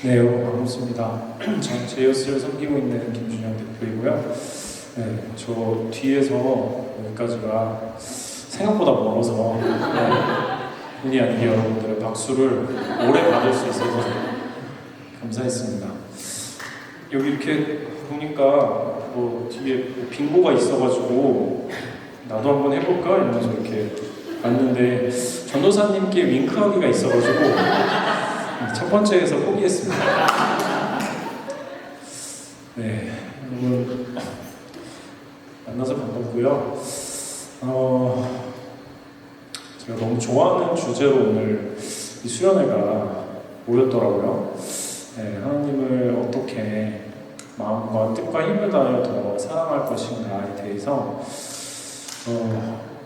네, 여러분 반갑습니다. 저는 제이어스를 섬기고 있는 김준영 대표이고요. 네, 저 뒤에서 여기까지가 생각보다 멀어서 본의 아니게 여러분들의 박수를 오래 받을 수 있어서 감사했습니다. 여기 이렇게 보니까 뭐 뒤에 빙고가 있어가지고 나도 한번 해볼까 이러면서 이렇게 봤는데 전도사님께 윙크하기가 있어가지고 첫 번째에서 포기했습니다. 네, 여러분 만나서 반갑고요. 제가 너무 좋아하는 주제로 오늘 이 수련회가 모였더라고요. 네, 하나님을 어떻게 마음과 뜻과 힘을 다하여 더 사랑할 것인가에 대해서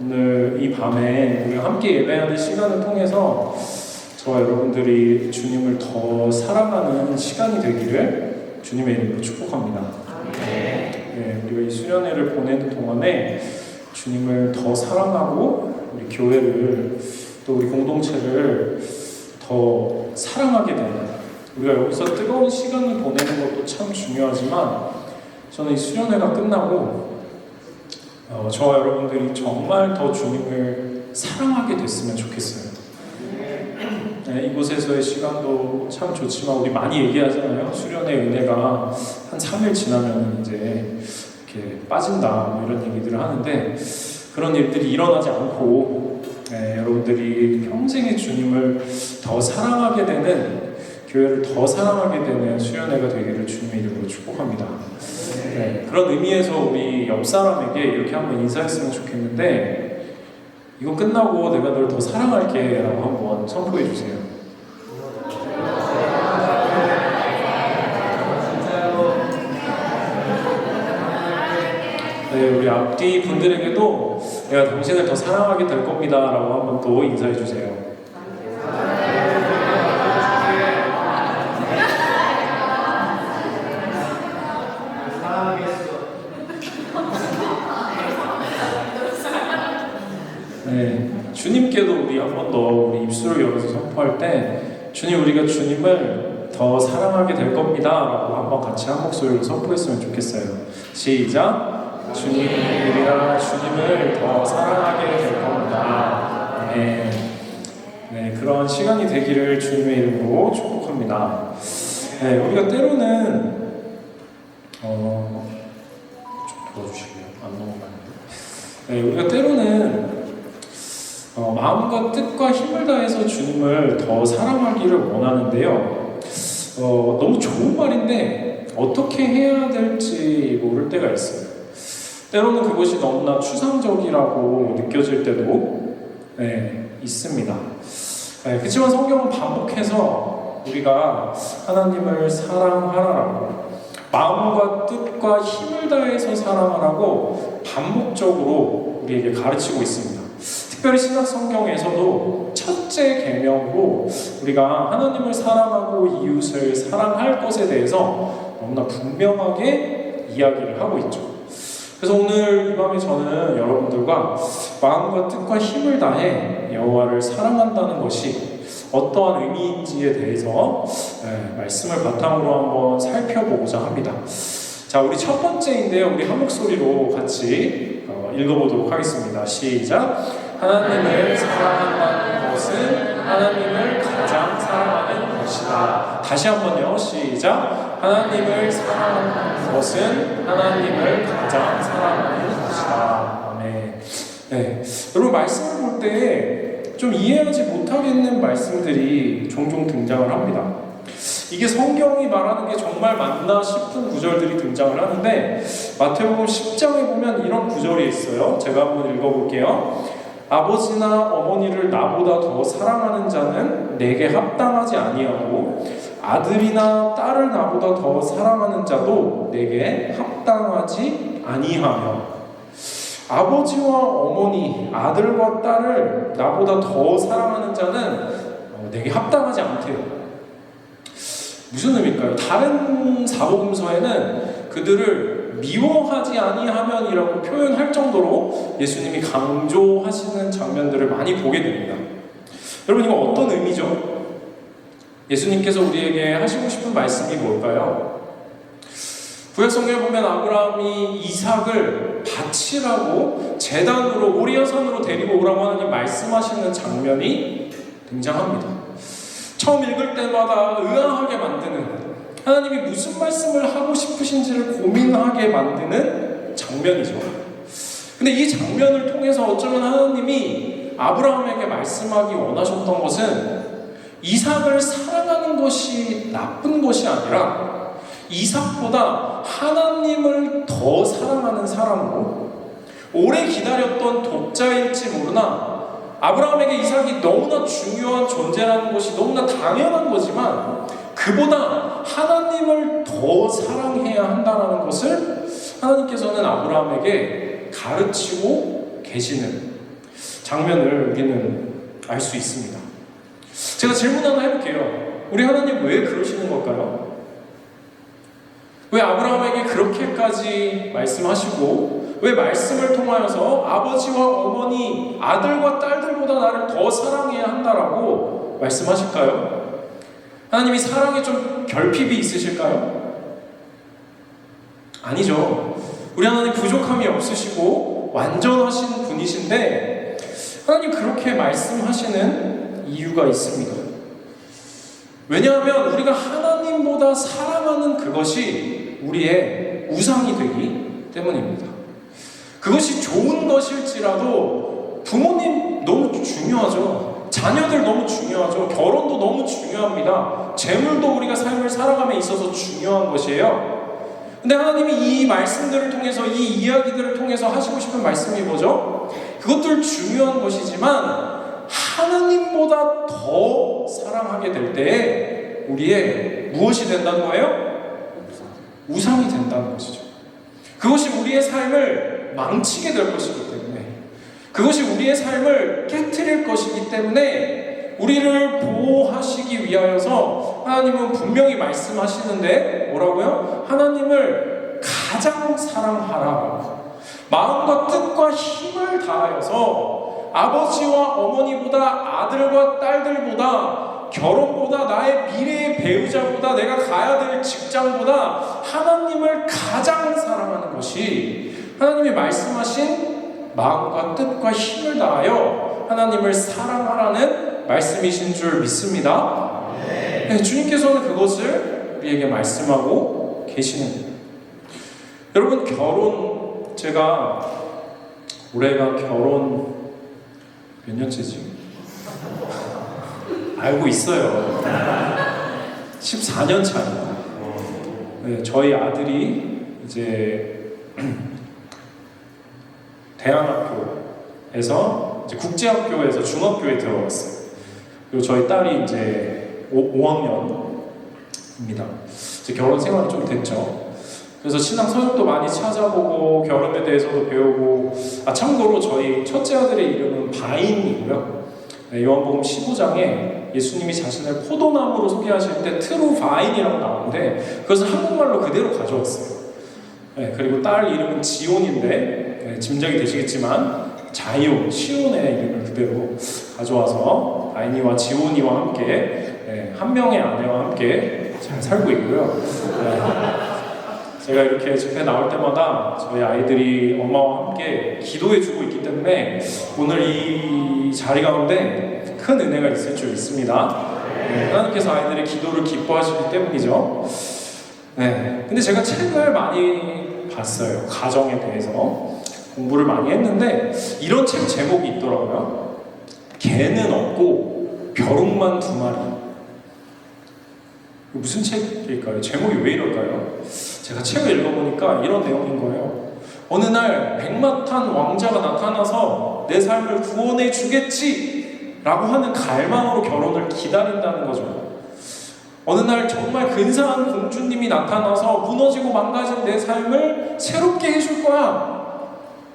오늘 이 밤에 우리가 함께 예배하는 시간을 통해서 저와 여러분들이 주님을 더 사랑하는 시간이 되기를 주님의 이름으로 축복합니다. 네, 우리가 이 수련회를 보내는 동안에 주님을 더 사랑하고 우리 교회를 또 우리 공동체를 더 사랑하게 되는, 우리가 여기서 뜨거운 시간을 보내는 것도 참 중요하지만 저는 이 수련회가 끝나고 저와 여러분들이 정말 더 주님을 사랑하게 됐으면 좋겠어요. 네, 이곳에서의 시간도 참 좋지만 우리 많이 얘기하잖아요. 수련의 은혜가 한 3일 지나면 이제 이렇게 빠진다 뭐 이런 얘기들을 하는데 그런 일들이 일어나지 않고 여러분들이 평생의 주님을 더 사랑하게 되는, 교회를 더 사랑하게 되는 수련회가 되기를 주님의 이름으로 축복합니다. 네, 그런 의미에서 우리 옆 사람에게 이렇게 한번 인사했으면 좋겠는데, 이거 끝나고 내가 널 더 사랑할게 라고 한번 선포해 주세요. 네, 우리 앞뒤 분들에게도 내가 당신을 더 사랑하게 될 겁니다 라고 한번 또 인사해 주세요. 네, 주님께도 우리 한 번 더 우리 입술을 열어서 선포할 때 주님, 우리가 주님을 더 사랑하게 될 겁니다 라고 한번 같이 한 목소리로 선포했으면 좋겠어요. 시작! 주님, 우리가 주님을 더 사랑하게 될 겁니다. 네, 그런 시간이 되기를 주님의 이름으로 축복합니다. 네, 우리가 때로는 좀 도와주시고요. 안 넘어가는데. 네, 우리가 때로는 마음과 뜻과 힘을 다해서 주님을 더 사랑하기를 원하는데요. 너무 좋은 말인데 어떻게 해야 될지 모를 때가 있어요. 때로는 그것이 너무나 추상적이라고 느껴질 때도 있습니다. 그렇지만 성경은 반복해서 우리가 하나님을 사랑하라고, 마음과 뜻과 힘을 다해서 사랑하라고 반복적으로 우리에게 가르치고 있습니다. 특별히 신약 성경에서도 첫째 계명으로 우리가 하나님을 사랑하고 이웃을 사랑할 것에 대해서 너무나 분명하게 이야기를 하고 있죠. 그래서 오늘 이 밤에 저는 여러분들과 마음과 뜻과 힘을 다해 여호와를 사랑한다는 것이 어떠한 의미인지에 대해서 말씀을 바탕으로 한번 살펴보고자 합니다. 자, 우리 첫 번째인데요. 우리 한 목소리로 같이 읽어보도록 하겠습니다. 시작! 하나님을 사랑한다는 것은 하나님을 가장 사랑하는 것이다. 다시 한번요. 시작! 하나님을 사랑하는 것은 하나님을 가장 사랑하는 것이다. 아멘. 네, 여러분 말씀을 볼 때 좀 이해하지 못하겠는 말씀들이 종종 등장을 합니다. 이게 성경이 말하는 게 정말 맞나 싶은 구절들이 등장을 하는데 마태복음 10장에 보면 이런 구절이 있어요. 제가 한번 읽어볼게요. 아버지나 어머니를 나보다 더 사랑하는 자는 내게 합당하지 아니하고 아들이나 딸을 나보다 더 사랑하는 자도 내게 합당하지 아니하며, 아버지와 어머니, 아들과 딸을 나보다 더 사랑하는 자는 내게 합당하지 않대요. 무슨 의미일까요? 다른 사복음서에는 그들을 미워하지 아니하면이라고 표현할 정도로 예수님이 강조하시는 장면들을 많이 보게 됩니다. 여러분, 이거 어떤 의미죠? 예수님께서 우리에게 하시고 싶은 말씀이 뭘까요? 구약 성경에 보면 아브라함이 이삭을 바치라고 제단으로 모리아산으로 데리고 오라고 하나님 말씀하시는 장면이 등장합니다. 처음 읽을 때마다 의아하게 만드는, 하나님이 무슨 말씀을 하고 싶으신지를 고민하게 만드는 장면이죠. 근데 이 장면을 통해서 어쩌면 하나님이 아브라함에게 말씀하기 원하셨던 것은 이삭을 사랑하는 것이 나쁜 것이 아니라 이삭보다 하나님을 더 사랑하는 사람으로, 오래 기다렸던 독자일지 모르나 아브라함에게 이삭이 너무나 중요한 존재라는 것이 너무나 당연한 거지만 그보다 하나님을 더 사랑해야 한다는 것을 하나님께서는 아브라함에게 가르치고 계시는 장면을 우리는 알 수 있습니다. 제가 질문 하나 해볼게요. 우리 하나님 왜 그러시는 걸까요? 왜 아브라함에게 그렇게까지 말씀하시고 왜 말씀을 통하여서 아버지와 어머니, 아들과 딸들보다 나를 더 사랑해야 한다라고 말씀하실까요? 하나님이 사랑에 좀 결핍이 있으실까요? 아니죠. 우리 하나님 부족함이 없으시고 완전하신 분이신데 하나님 그렇게 말씀하시는 이유가 있습니다. 왜냐하면 우리가 하나님보다 사랑하는 그것이 우리의 우상이 되기 때문입니다. 그것이 좋은 것일지라도 부모님 너무 중요하죠. 자녀들 너무 중요하죠. 결혼도 너무 중요합니다. 재물도 우리가 삶을 살아감에 있어서 중요한 것이에요. 근데 하나님이 이 말씀들을 통해서, 이 이야기들을 통해서 하시고 싶은 말씀이 뭐죠? 그것들 중요한 것이지만 하나님보다 더 사랑하게 될 때에 우리의 무엇이 된다는 거예요? 우상이 된다는 것이죠. 그것이 우리의 삶을 망치게 될 것이기 때문에, 그것이 우리의 삶을 깨트릴 것이기 때문에 우리를 보호하시기 위하여서 하나님은 분명히 말씀하시는데 뭐라고요? 하나님을 가장 사랑하라고, 마음과 뜻과 힘을 다하여서 아버지와 어머니보다, 아들과 딸들보다, 결혼보다, 나의 미래의 배우자보다, 내가 가야 될 직장보다 하나님을 가장 사랑하는 것이 하나님이 말씀하신 마음과 뜻과 힘을 다하여 하나님을 사랑하라는 말씀이신 줄 믿습니다. 네, 주님께서는 그것을 우리에게 말씀하고 계시는 거예요. 여러분, 결혼, 제가 올해가 결혼 몇 년째지? 알고 있어요. 14년 차입니다. 네, 저희 아들이 이제 대안학교에서 이제 국제학교에서 중학교에 들어갔어요. 그리고 저희 딸이 이제 5학년입니다. 이제 결혼 생활이 좀 됐죠. 그래서 신앙 서적도 많이 찾아보고 결혼에 대해서도 배우고, 참고로 저희 첫째 아들의 이름은 바인이고요. 네, 요한복음 15장에 예수님이 자신을 포도나무로 소개하실 때 트루 바인이라고 나오는데 그것을 한국말로 그대로 가져왔어요. 네, 그리고 딸 이름은 지온인데, 네, 짐작이 되시겠지만 자이온, 시온의 이름을 그대로 가져와서 바인이와 지온이와 함께, 네, 한 명의 아내와 함께 잘 살고 있고요. 네. 제가 이렇게 집회 나올 때마다 저희 아이들이 엄마와 함께 기도해주고 있기 때문에 오늘 이 자리 가운데 큰 은혜가 있을 줄 믿습니다. 네, 하나님께서 아이들의 기도를 기뻐하시기 때문이죠. 네, 근데 제가 책을 많이 봤어요. 가정에 대해서 공부를 많이 했는데 이런 책 제목이 있더라고요. 개는 없고 벼룩만 2마리. 무슨 책일까요? 제목이 왜 이럴까요? 제가 책을 읽어보니까 이런 내용인 거예요. 어느 날 백마탄 왕자가 나타나서 내 삶을 구원해 주겠지 라고 하는 갈망으로 결혼을 기다린다는 거죠. 어느 날 정말 근사한 공주님이 나타나서 무너지고 망가진 내 삶을 새롭게 해줄 거야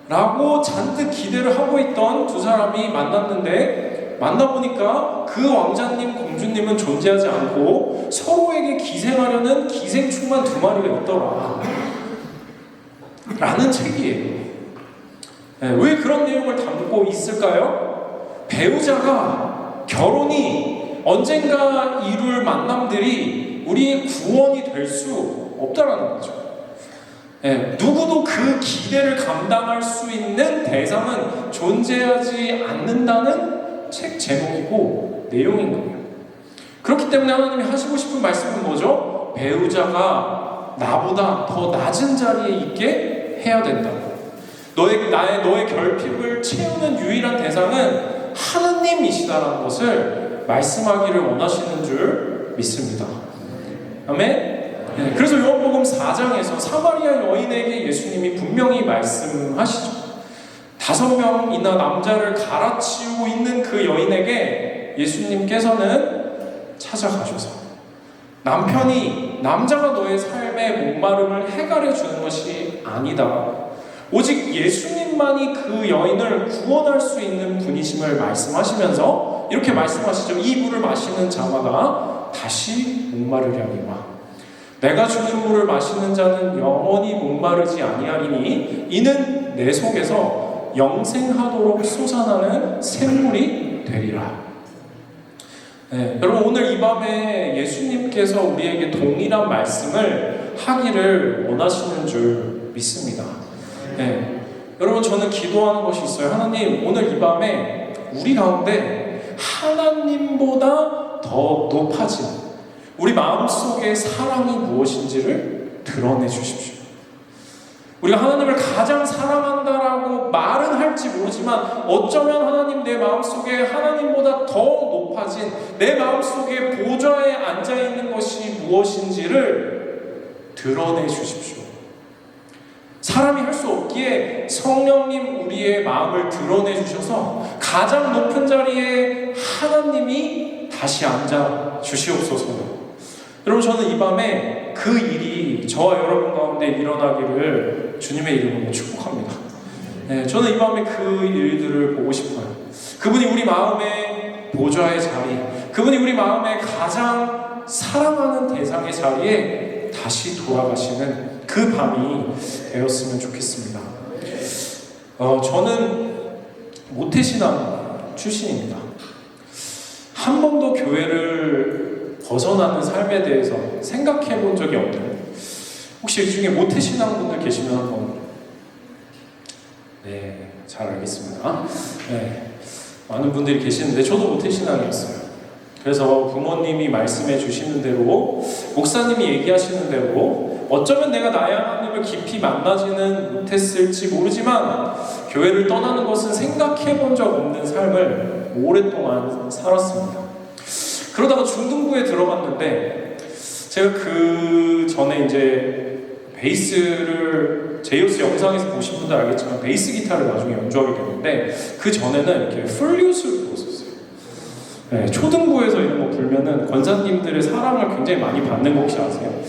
라고 잔뜩 기대를 하고 있던 두 사람이 만났는데, 만나보니까 그 왕자님, 공주님은 존재하지 않고 서로에게 기생하려는 기생충만 2마리가 있더라 라는 책이에요. 네, 왜 그런 내용을 담고 있을까요? 배우자가, 결혼이 언젠가 이룰 만남들이 우리의 구원이 될 수 없다라는 거죠. 누구도 그 기대를 감당할 수 있는 대상은 존재하지 않는다는 책 제목이고 내용인 거예요. 그렇기 때문에 하나님이 하시고 싶은 말씀은 뭐죠? 배우자가 나보다 더 낮은 자리에 있게 해야 된다. 너의 결핍을 채우는 유일한 대상은 하나님이시다라는 것을 말씀하기를 원하시는 줄 믿습니다. 아멘? 그래서 요한복음 4장에서 사마리아 여인에게 예수님이 분명히 말씀하시죠. 5명이나 남자를 갈아치우고 있는 그 여인에게 예수님께서는 찾아가셔서 남자가 너의 삶의 목마름을 해결해 주는 것이 아니다. 오직 예수님만이 그 여인을 구원할 수 있는 분이심을 말씀하시면서 이렇게 말씀하시죠. 이 물을 마시는 자마다 다시 목마르려니와 내가 주는 물을 마시는 자는 영원히 목마르지 아니하리니 이는 내 속에서 영생하도록 솟아나는 샘물이 되리라. 여러분 오늘 이 밤에 예수님께서 우리에게 동일한 말씀을 하기를 원하시는 줄 믿습니다. 여러분 저는 기도하는 것이 있어요. 하나님 오늘 이 밤에 우리 가운데 하나님보다 더 높아진 우리 마음속의 사랑이 무엇인지를 드러내 주십시오. 우리가 하나님을 가장 사랑한다라고 말은 할지 모르지만 어쩌면 하나님 내 마음속에 하나님보다 더 높아진 내 마음속에 보좌에 앉아있는 것이 무엇인지를 드러내 주십시오. 사람이 할 수 없기에 성령님 우리의 마음을 드러내 주셔서 가장 높은 자리에 하나님이 다시 앉아 주시옵소서. 여러분 저는 이 밤에 그 일이 저와 여러분 가운데 일어나기를 주님의 이름으로 축복합니다. 저는 이 밤에 그 일들을 보고 싶어요. 그분이 우리 마음의 보좌의 자리, 그분이 우리 마음의 가장 사랑하는 대상의 자리에 다시 돌아가시는 그 밤이 되었으면 좋겠습니다. 저는 모태신앙 출신입니다. 한 번도 교회를 벗어나는 삶에 대해서 생각해 본 적이 없는, 혹시 이 중에 모태신앙 분들 계시면 한번. 네, 잘 알겠습니다. 많은 분들이 계시는데 저도 모태신앙이었어요. 그래서 부모님이 말씀해 주시는 대로, 목사님이 얘기하시는 대로 어쩌면 내가 나의 하나님을 깊이 만나지는 못했을지 모르지만 교회를 떠나는 것은 생각해 본 적 없는 삶을 오랫동안 살았습니다. 그러다가 중등부에 들어갔는데 제가 그 전에 이제 베이스를 제이오스 영상에서 보신 분들 알겠지만 베이스 기타를 나중에 연주하게 됐는데 그 전에는 이렇게 풀리우스를 불었었어요. 초등부에서 이런 거 불면은 권사님들의 사랑을 굉장히 많이 받는 거 혹시 아세요?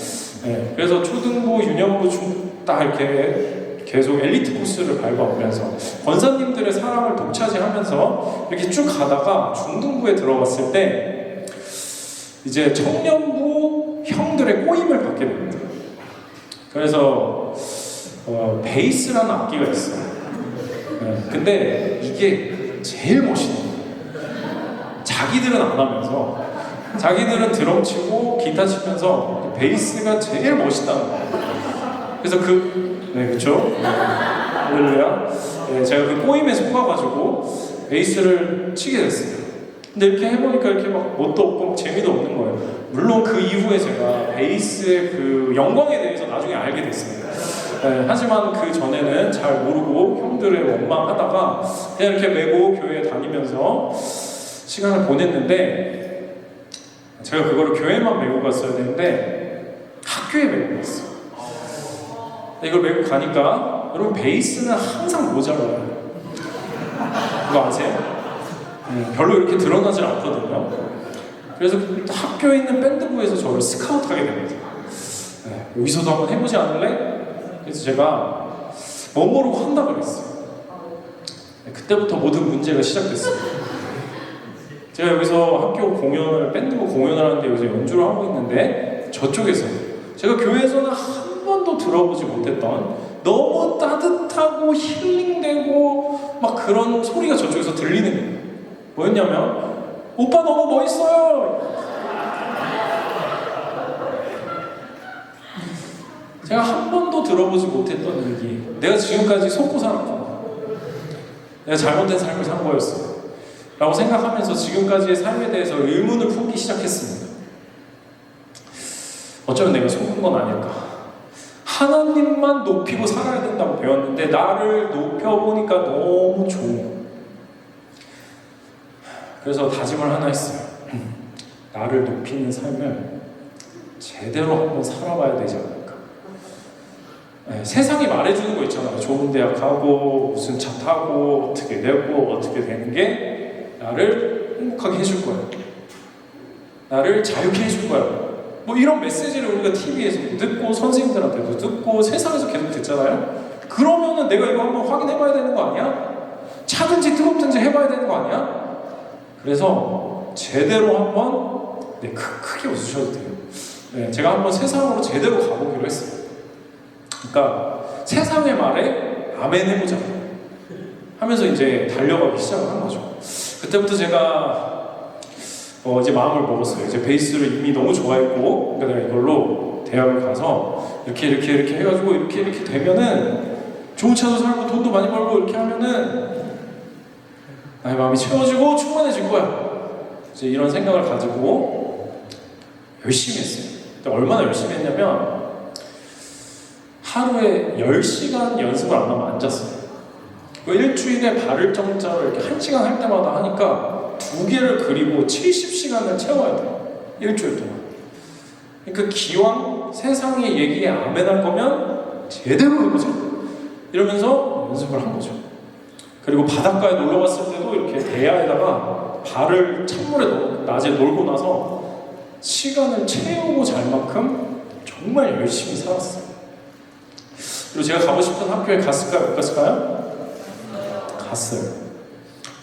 그래서 초등부, 유년부, 딱 이렇게 계속 엘리트 코스를 밟아오면서 권사님들의 사랑을 독차지하면서 이렇게 쭉 가다가 중등부에 들어갔을 때 이제 청년부 형들의 꼬임을 받게 됩니다. 그래서 베이스라는 악기가 있어요. 근데 이게 제일 멋있는 거예요. 자기들은 안 하면서 자기들은 드럼 치고 기타 치면서 베이스가 제일 멋있다는 거예요. 그래서 그렇죠? 할렐루야. 제가 그 꼬임에 속아가지고 베이스를 치게 됐어요. 근데 이렇게 해보니까 이렇게 막 뭣도 없고 재미도 없는 거예요. 물론 그 이후에 제가 베이스의 그 영광에 대해서 나중에 알게 됐습니다. 하지만 그 전에는 잘 모르고 형들의 원망하다가 그냥 이렇게 메고 교회에 다니면서 시간을 보냈는데 제가 그거를 교회만 메고 갔어야 되는데 학교에 메고 갔어요. 이걸 메고 가니까 여러분 베이스는 항상 모자라요. 그거 아세요? 별로 이렇게 드러나질 않거든요. 그래서 학교에 있는 밴드부에서 저를 스카우트하게 됩니다. 여기서도 한번 해보지 않을래? 그래서 제가 멋모르고 한다고 그랬어요. 그때부터 모든 문제가 시작됐어요. 제가 여기서 학교 공연을, 밴드부 공연을 하는데 여기서 연주를 하고 있는데 저쪽에서 제가 교회에서는 한 번도 들어보지 못했던 너무 따뜻하고 힐링되고 막 그런 소리가 저쪽에서 들리는 거예요. 뭐였냐면 오빠 너무 멋있어요. 제가 한 번도 들어보지 못했던 얘기. 내가 지금까지 속고 살았구나. 내가 잘못된 삶을 산 거였어. 라고 생각하면서 지금까지의 삶에 대해서 의문을 품기 시작했습니다. 어쩌면 내가 속은 건 아닐까. 하나님만 높이고 살아야 된다고 배웠는데 나를 높여보니까 너무 좋은. 그래서 다짐을 하나 했어요. 나를 높이는 삶을 제대로 한번 살아봐야 되지 않을까. 네, 세상이 말해주는 거 있잖아요. 좋은 대학 가고 무슨 차 타고 어떻게 되고 어떻게 되는 게 나를 행복하게 해줄 거야. 나를 자유케 해줄 거야. 뭐 이런 메시지를 우리가 TV에서도 듣고 선생님들한테도 듣고 세상에서 계속 듣잖아요. 그러면은 내가 이거 한번 확인해봐야 되는 거 아니야? 차든지 뜨겁든지 해봐야 되는 거 아니야? 그래서 제대로 한번 크게 웃으셔도 돼요. 네, 제가 한번 세상으로 제대로 가보기로 했어요. 그러니까 세상의 말에 아멘 해보자 하면서 이제 달려가기 시작을 한 거죠. 그때부터 제가 이제 마음을 먹었어요. 이제 베이스를 이미 너무 좋아했고, 그러니까 내가 이걸로 대학을 가서 이렇게 해가지고 이렇게 되면은 좋은 차도 살고 돈도 많이 벌고 이렇게 하면은 나의 마음이 채워지고 충만해질 거야. 이제 이런 생각을 가지고 열심히 했어요. 근데 얼마나 열심히 했냐면 하루에 10시간 연습을 안 하면 앉았어요. 일주일에 발을 정자로 이렇게 1시간 할 때마다 하니까 2개를 그리고 70시간을 채워야 돼요. 일주일 동안. 그러니까 기왕 세상의 얘기에 아멘할 거면 제대로 해보자. 이러면서 연습을 한 거죠. 그리고 바닷가에 놀러 갔을 때도 이렇게 대야에다가 발을 찬물에 낮에 놀고 나서 시간을 채우고 잘 만큼 정말 열심히 살았어요. 그리고 제가 가고 싶은 학교에 갔을까요? 못 갔을까요? 갔어요.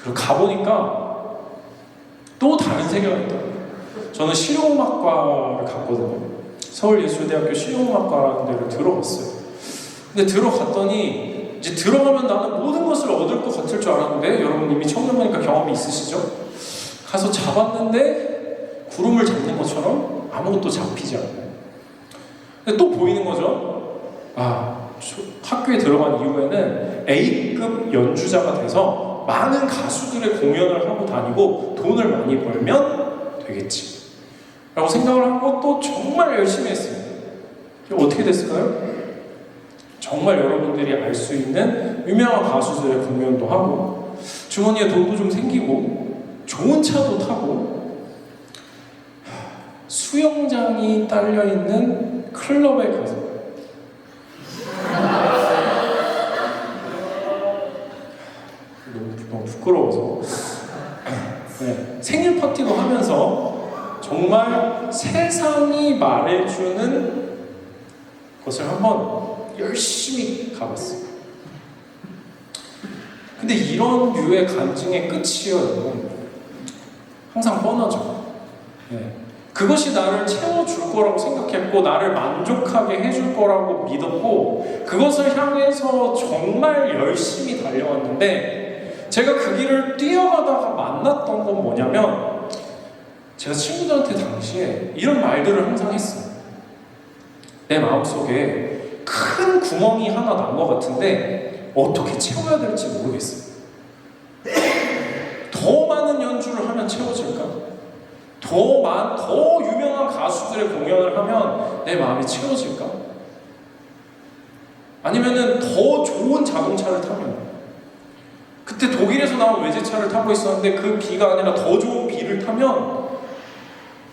그리고 가보니까 또 다른 세계가 있더라고요. 저는 실용음악과를 갔거든요. 서울예술대학교 실용음악과라는 데를 들어갔어요. 근데 들어갔더니 이제 들어가면 나는 모든 것을 얻을 것 같을 줄 알았는데, 여러분 이미 청년이니까 경험이 있으시죠? 가서 잡았는데 구름을 잡는 것처럼 아무것도 잡히지 않아요. 근데 또 보이는 거죠. 학교에 들어간 이후에는 A급 연주자가 돼서 많은 가수들의 공연을 하고 다니고 돈을 많이 벌면 되겠지 라고 생각을 하고 또 정말 열심히 했습니다. 어떻게 됐을까요? 정말 여러분들이 알 수 있는 유명한 가수들의 공연도 하고 주머니에 돈도 좀 생기고 좋은 차도 타고 수영장이 딸려있는 클럽에 가서 너무 부끄러워서 생일 파티도 하면서 정말 세상이 말해주는 것을 한번 열심히 가봤어요. 근데 이런 류의 간증의 끝이요, 항상 뻔하죠. 그것이 나를 채워줄 거라고 생각했고 나를 만족하게 해줄 거라고 믿었고 그것을 향해서 정말 열심히 달려왔는데, 제가 그 길을 뛰어가다가 만났던 건 뭐냐면, 제가 친구들한테 당시에 이런 말들을 항상 했어요. 내 마음속에 큰 구멍이 하나 난 것 같은데 어떻게 채워야 될지 모르겠어요. 더 많은 연주를 하면 채워질까? 더 유명한 가수들의 공연을 하면 내 마음이 채워질까? 아니면은 더 좋은 자동차를 타면, 그때 독일에서 나온 외제차를 타고 있었는데 그 비가 아니라 더 좋은 비를 타면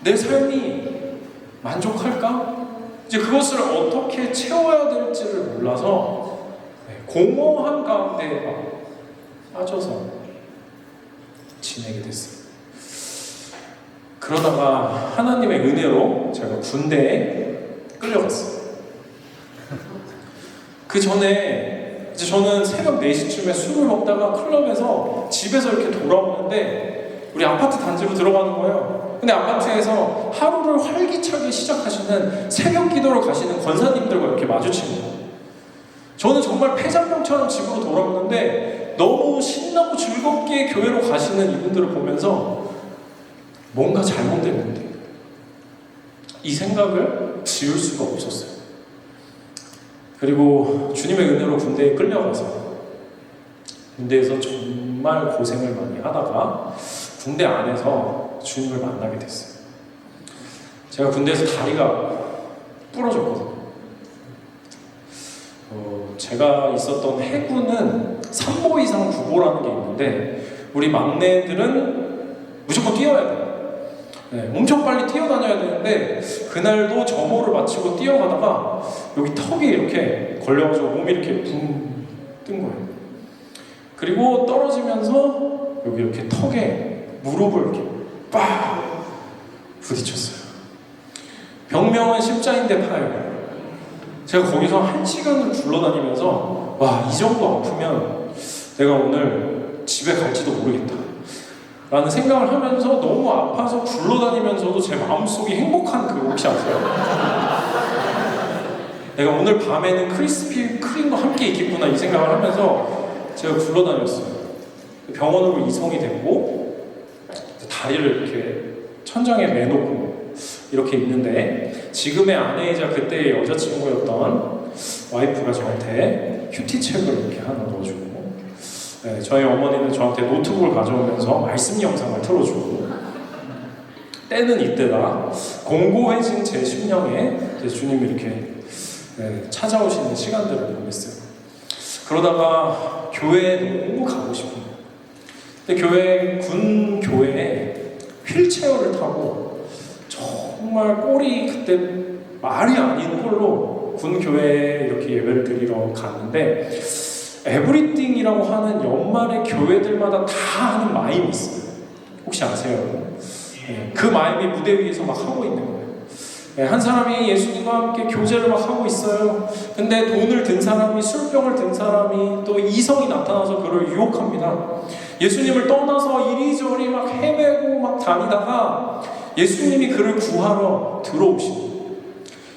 내 삶이 만족할까? 이제 그것을 어떻게 채워야 될지를 몰라서 공허한 가운데 빠져서 지내게 됐어요. 그러다가 하나님의 은혜로 제가 군대에 끌려갔어요. 그 전에 이제 저는 새벽 4시쯤에 술을 먹다가 클럽에서 집에서 이렇게 돌아오는데 우리 아파트 단지로 들어가는 거예요. 근데 아파트에서 하루를 활기차게 시작하시는 새벽 기도로 가시는 권사님들과 이렇게 마주친 거예요. 저는 정말 폐장병처럼 집으로 돌아오는데 너무 신나고 즐겁게 교회로 가시는 이분들을 보면서 뭔가 잘못됐는데 이 생각을 지울 수가 없었어요. 그리고 주님의 은혜로 군대에 끌려가서 군대에서 정말 고생을 많이 하다가 군대 안에서 주님을 만나게 됐어요. 제가 군대에서 다리가 부러졌거든요. 제가 있었던 해군은 3보 이상 9보라는 게 있는데 우리 막내들은 무조건 뛰어야 돼요. 네, 엄청 빨리 뛰어다녀야 되는데 그날도 점호를 마치고 뛰어가다가 여기 턱이 이렇게 걸려가지고 몸이 이렇게 붕 뜬 거예요. 그리고 떨어지면서 여기 이렇게 턱에 무릎을 이렇게 빡 부딪혔어요. 병명은 십자인대 파열. 제가 거기서 1시간을 굴러다니면서 와, 이 정도 아프면 내가 오늘 집에 갈지도 모르겠다 라는 생각을 하면서 너무 아파서 굴러다니면서도 제 마음속이 행복한 그 혹시 아세요? 내가 오늘 밤에는 크리스피 크림과 함께 있겠구나 이 생각을 하면서 제가 굴러다녔어요. 병원으로 이송이 됐고 다리를 이렇게 천장에 매놓고 이렇게 있는데 지금의 아내이자 그때의 여자친구였던 와이프가 저한테 큐티책을 이렇게 하나 넣어주고 네, 저희 어머니는 저한테 노트북을 가져오면서 말씀 영상을 틀어주고 때는 이때다 공고해진 제 심령에 주님이 이렇게 찾아오시는 시간들을 보냈어요. 그러다가 교회에 너무 가고 싶은 거예요. 근데 군 교회에 휠체어를 타고 정말 꼴이 그때 말이 아닌 꼴로 군 교회에 이렇게 예배를 드리러 갔는데 에브리띵이라고 하는 연말에 교회들마다 다 하는 마임이 있어요. 혹시 아세요? 네, 그 마임이 무대 위에서 막 하고 있는 거예요. 네, 한 사람이 예수님과 함께 교제를 막 하고 있어요. 근데 돈을 든 사람이, 술병을 든 사람이, 또 이성이 나타나서 그를 유혹합니다. 예수님을 떠나서 이리저리 막 헤매고 막 다니다가 예수님이 그를 구하러 들어오십니다.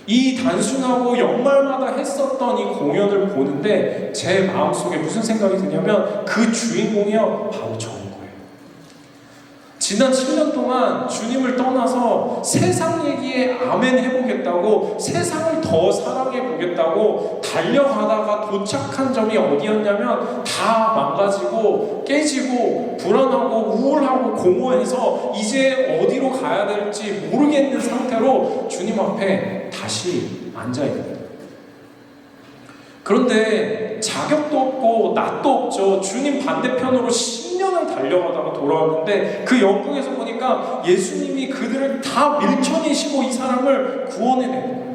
이 단순하고 연말마다 했었던 이 공연을 보는데 제 마음속에 무슨 생각이 드냐면 그 주인공이요, 바로 저인 거예요. 지난 7년 동안 주님을 떠나서 세상 얘기에 아멘 해보겠다고, 세상을 더 사랑해보겠다고 달려가다가 도착한 점이 어디였냐면 다 망가지고 깨지고 불안하고 우울하고 공허해서 이제 어디로 가야 될지 모르겠는 상태로 주님 앞에 다시 앉아야 됩니다. 그런데 자격도 없고 낯도 없죠. 주님 반대편으로 10년을 달려가다가 돌아왔는데 그 영국에서 보니까 예수님이 그들을 다 밀쳐내시고 이 사람을 구원해내는 거예요.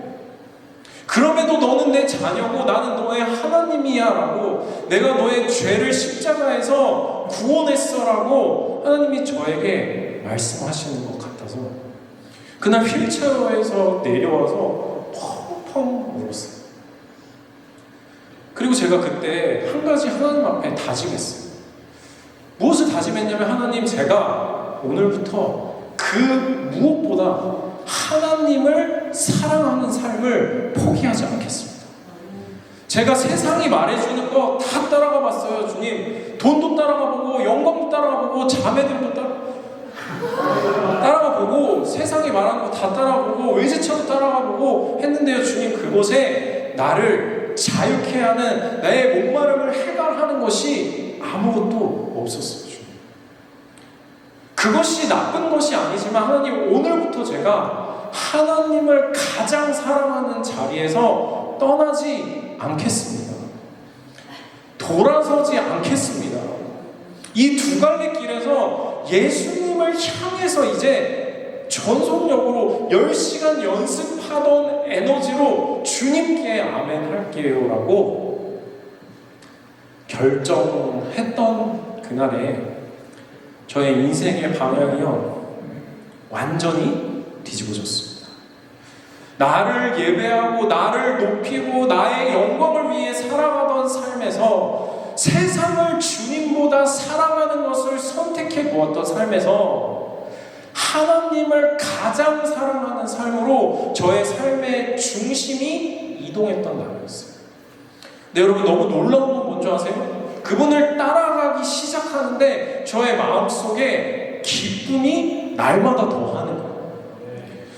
그럼에도 너는 내 자녀고 나는 너의 하나님이야 라고, 내가 너의 죄를 십자가에서 구원했어 라고 하나님이 저에게 말씀하시는 것 같아서 그날 휠체어에서 내려와서 펑펑 울었어요. 그리고 제가 그때 한 가지 하나님 앞에 다짐했어요. 무엇을 다짐했냐면, 하나님, 제가 오늘부터 그 무엇보다 하나님을 사랑하는 삶을 포기하지 않겠습니다. 제가 세상이 말해주는 거 다 따라가 봤어요. 주님, 돈도 따라가 보고 영광도 따라가 보고 자매들도 따라가 보고 세상이 말하는 거 다 따라가 보고 외제차도 따라가 보고 했는데요, 주님, 그곳에 나를 자유케 하는 나의 목마름을 해결하는 것이 아무것도 없었어요. 주님, 그것이 나쁜 것이 아니지만 하나님, 오늘부터 제가 하나님을 가장 사랑하는 자리에서 떠나지 않겠습니다. 돌아서지 않겠습니다. 이 두 갈래 길에서 예수님을 향해서 이제 전속력으로 10시간 연습하던 에너지로 주님께 아멘 할게요 라고 결정했던 그날에 저의 인생의 방향이요, 완전히 뒤집어졌습니다. 나를 예배하고 나를 높이고 나의 영광을 위해 살아가던 삶에서, 세상을 주님보다 사랑하는 것을 선택해 보았던 삶에서 하나님을 가장 사랑하는 삶으로 저의 삶의 중심이 이동했던 날이었어요. 네, 여러분, 너무 놀라운 건 뭔지 아세요? 그분을 따라가기 시작하는데 저의 마음속에 기쁨이 날마다 더 하는 거예요.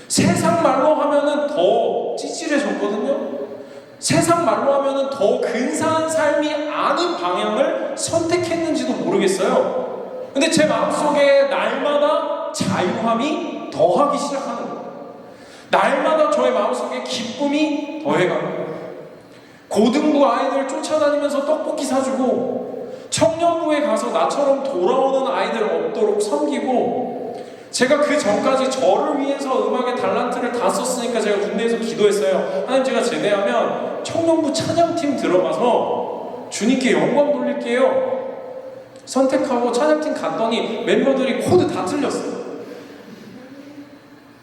세상 말로 하면은 더 찌질해졌거든요. 세상 말로 하면은 더 근사한 삶이 아닌 방향을 선택했는지도 모르겠어요. 근데 제 마음속에 날마다 자유함이 더하기 시작하는 거예요. 날마다 저의 마음속에 기쁨이 더해가는 거예요. 고등부 아이들 쫓아다니면서 떡볶이 사주고, 청년부에 가서 나처럼 돌아오는 아이들 없도록 섬기고, 제가 그 전까지 저를 위해서 음악의 달란트를 다 썼으니까 제가 군대에서 기도했어요. 하나님, 제가 제대하면 청년부 찬양팀 들어가서 주님께 영광 돌릴게요. 선택하고 찬양팀 갔더니 멤버들이 코드 다 틀렸어요.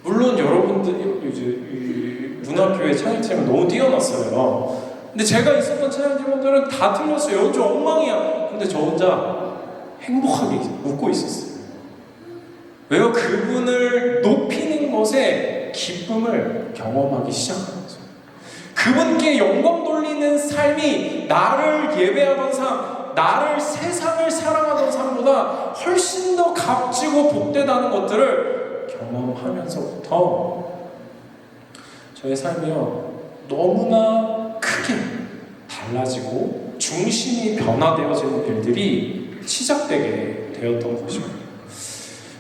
물론 여러분들이 이제 문화교회 찬양팀은 너무 뛰어났어요. 근데 제가 있었던 찬양팀원들은 다 틀렸어요. 연주 엉망이야. 근데 저 혼자 행복하게 웃고 있었어요. 왜요? 그분을 높이는 것에 기쁨을 경험하기 시작한 거죠. 그분께 영광 돌리는 삶이 나를 예배하던 삶, 나를 세상을 사랑하던 삶보다 훨씬 더 값지고 복되다는 것들을 경험하면서부터 저의 삶이요, 너무나 크게 달라지고 중심이 변화되어지는 일들이 시작되게 되었던 것입니다.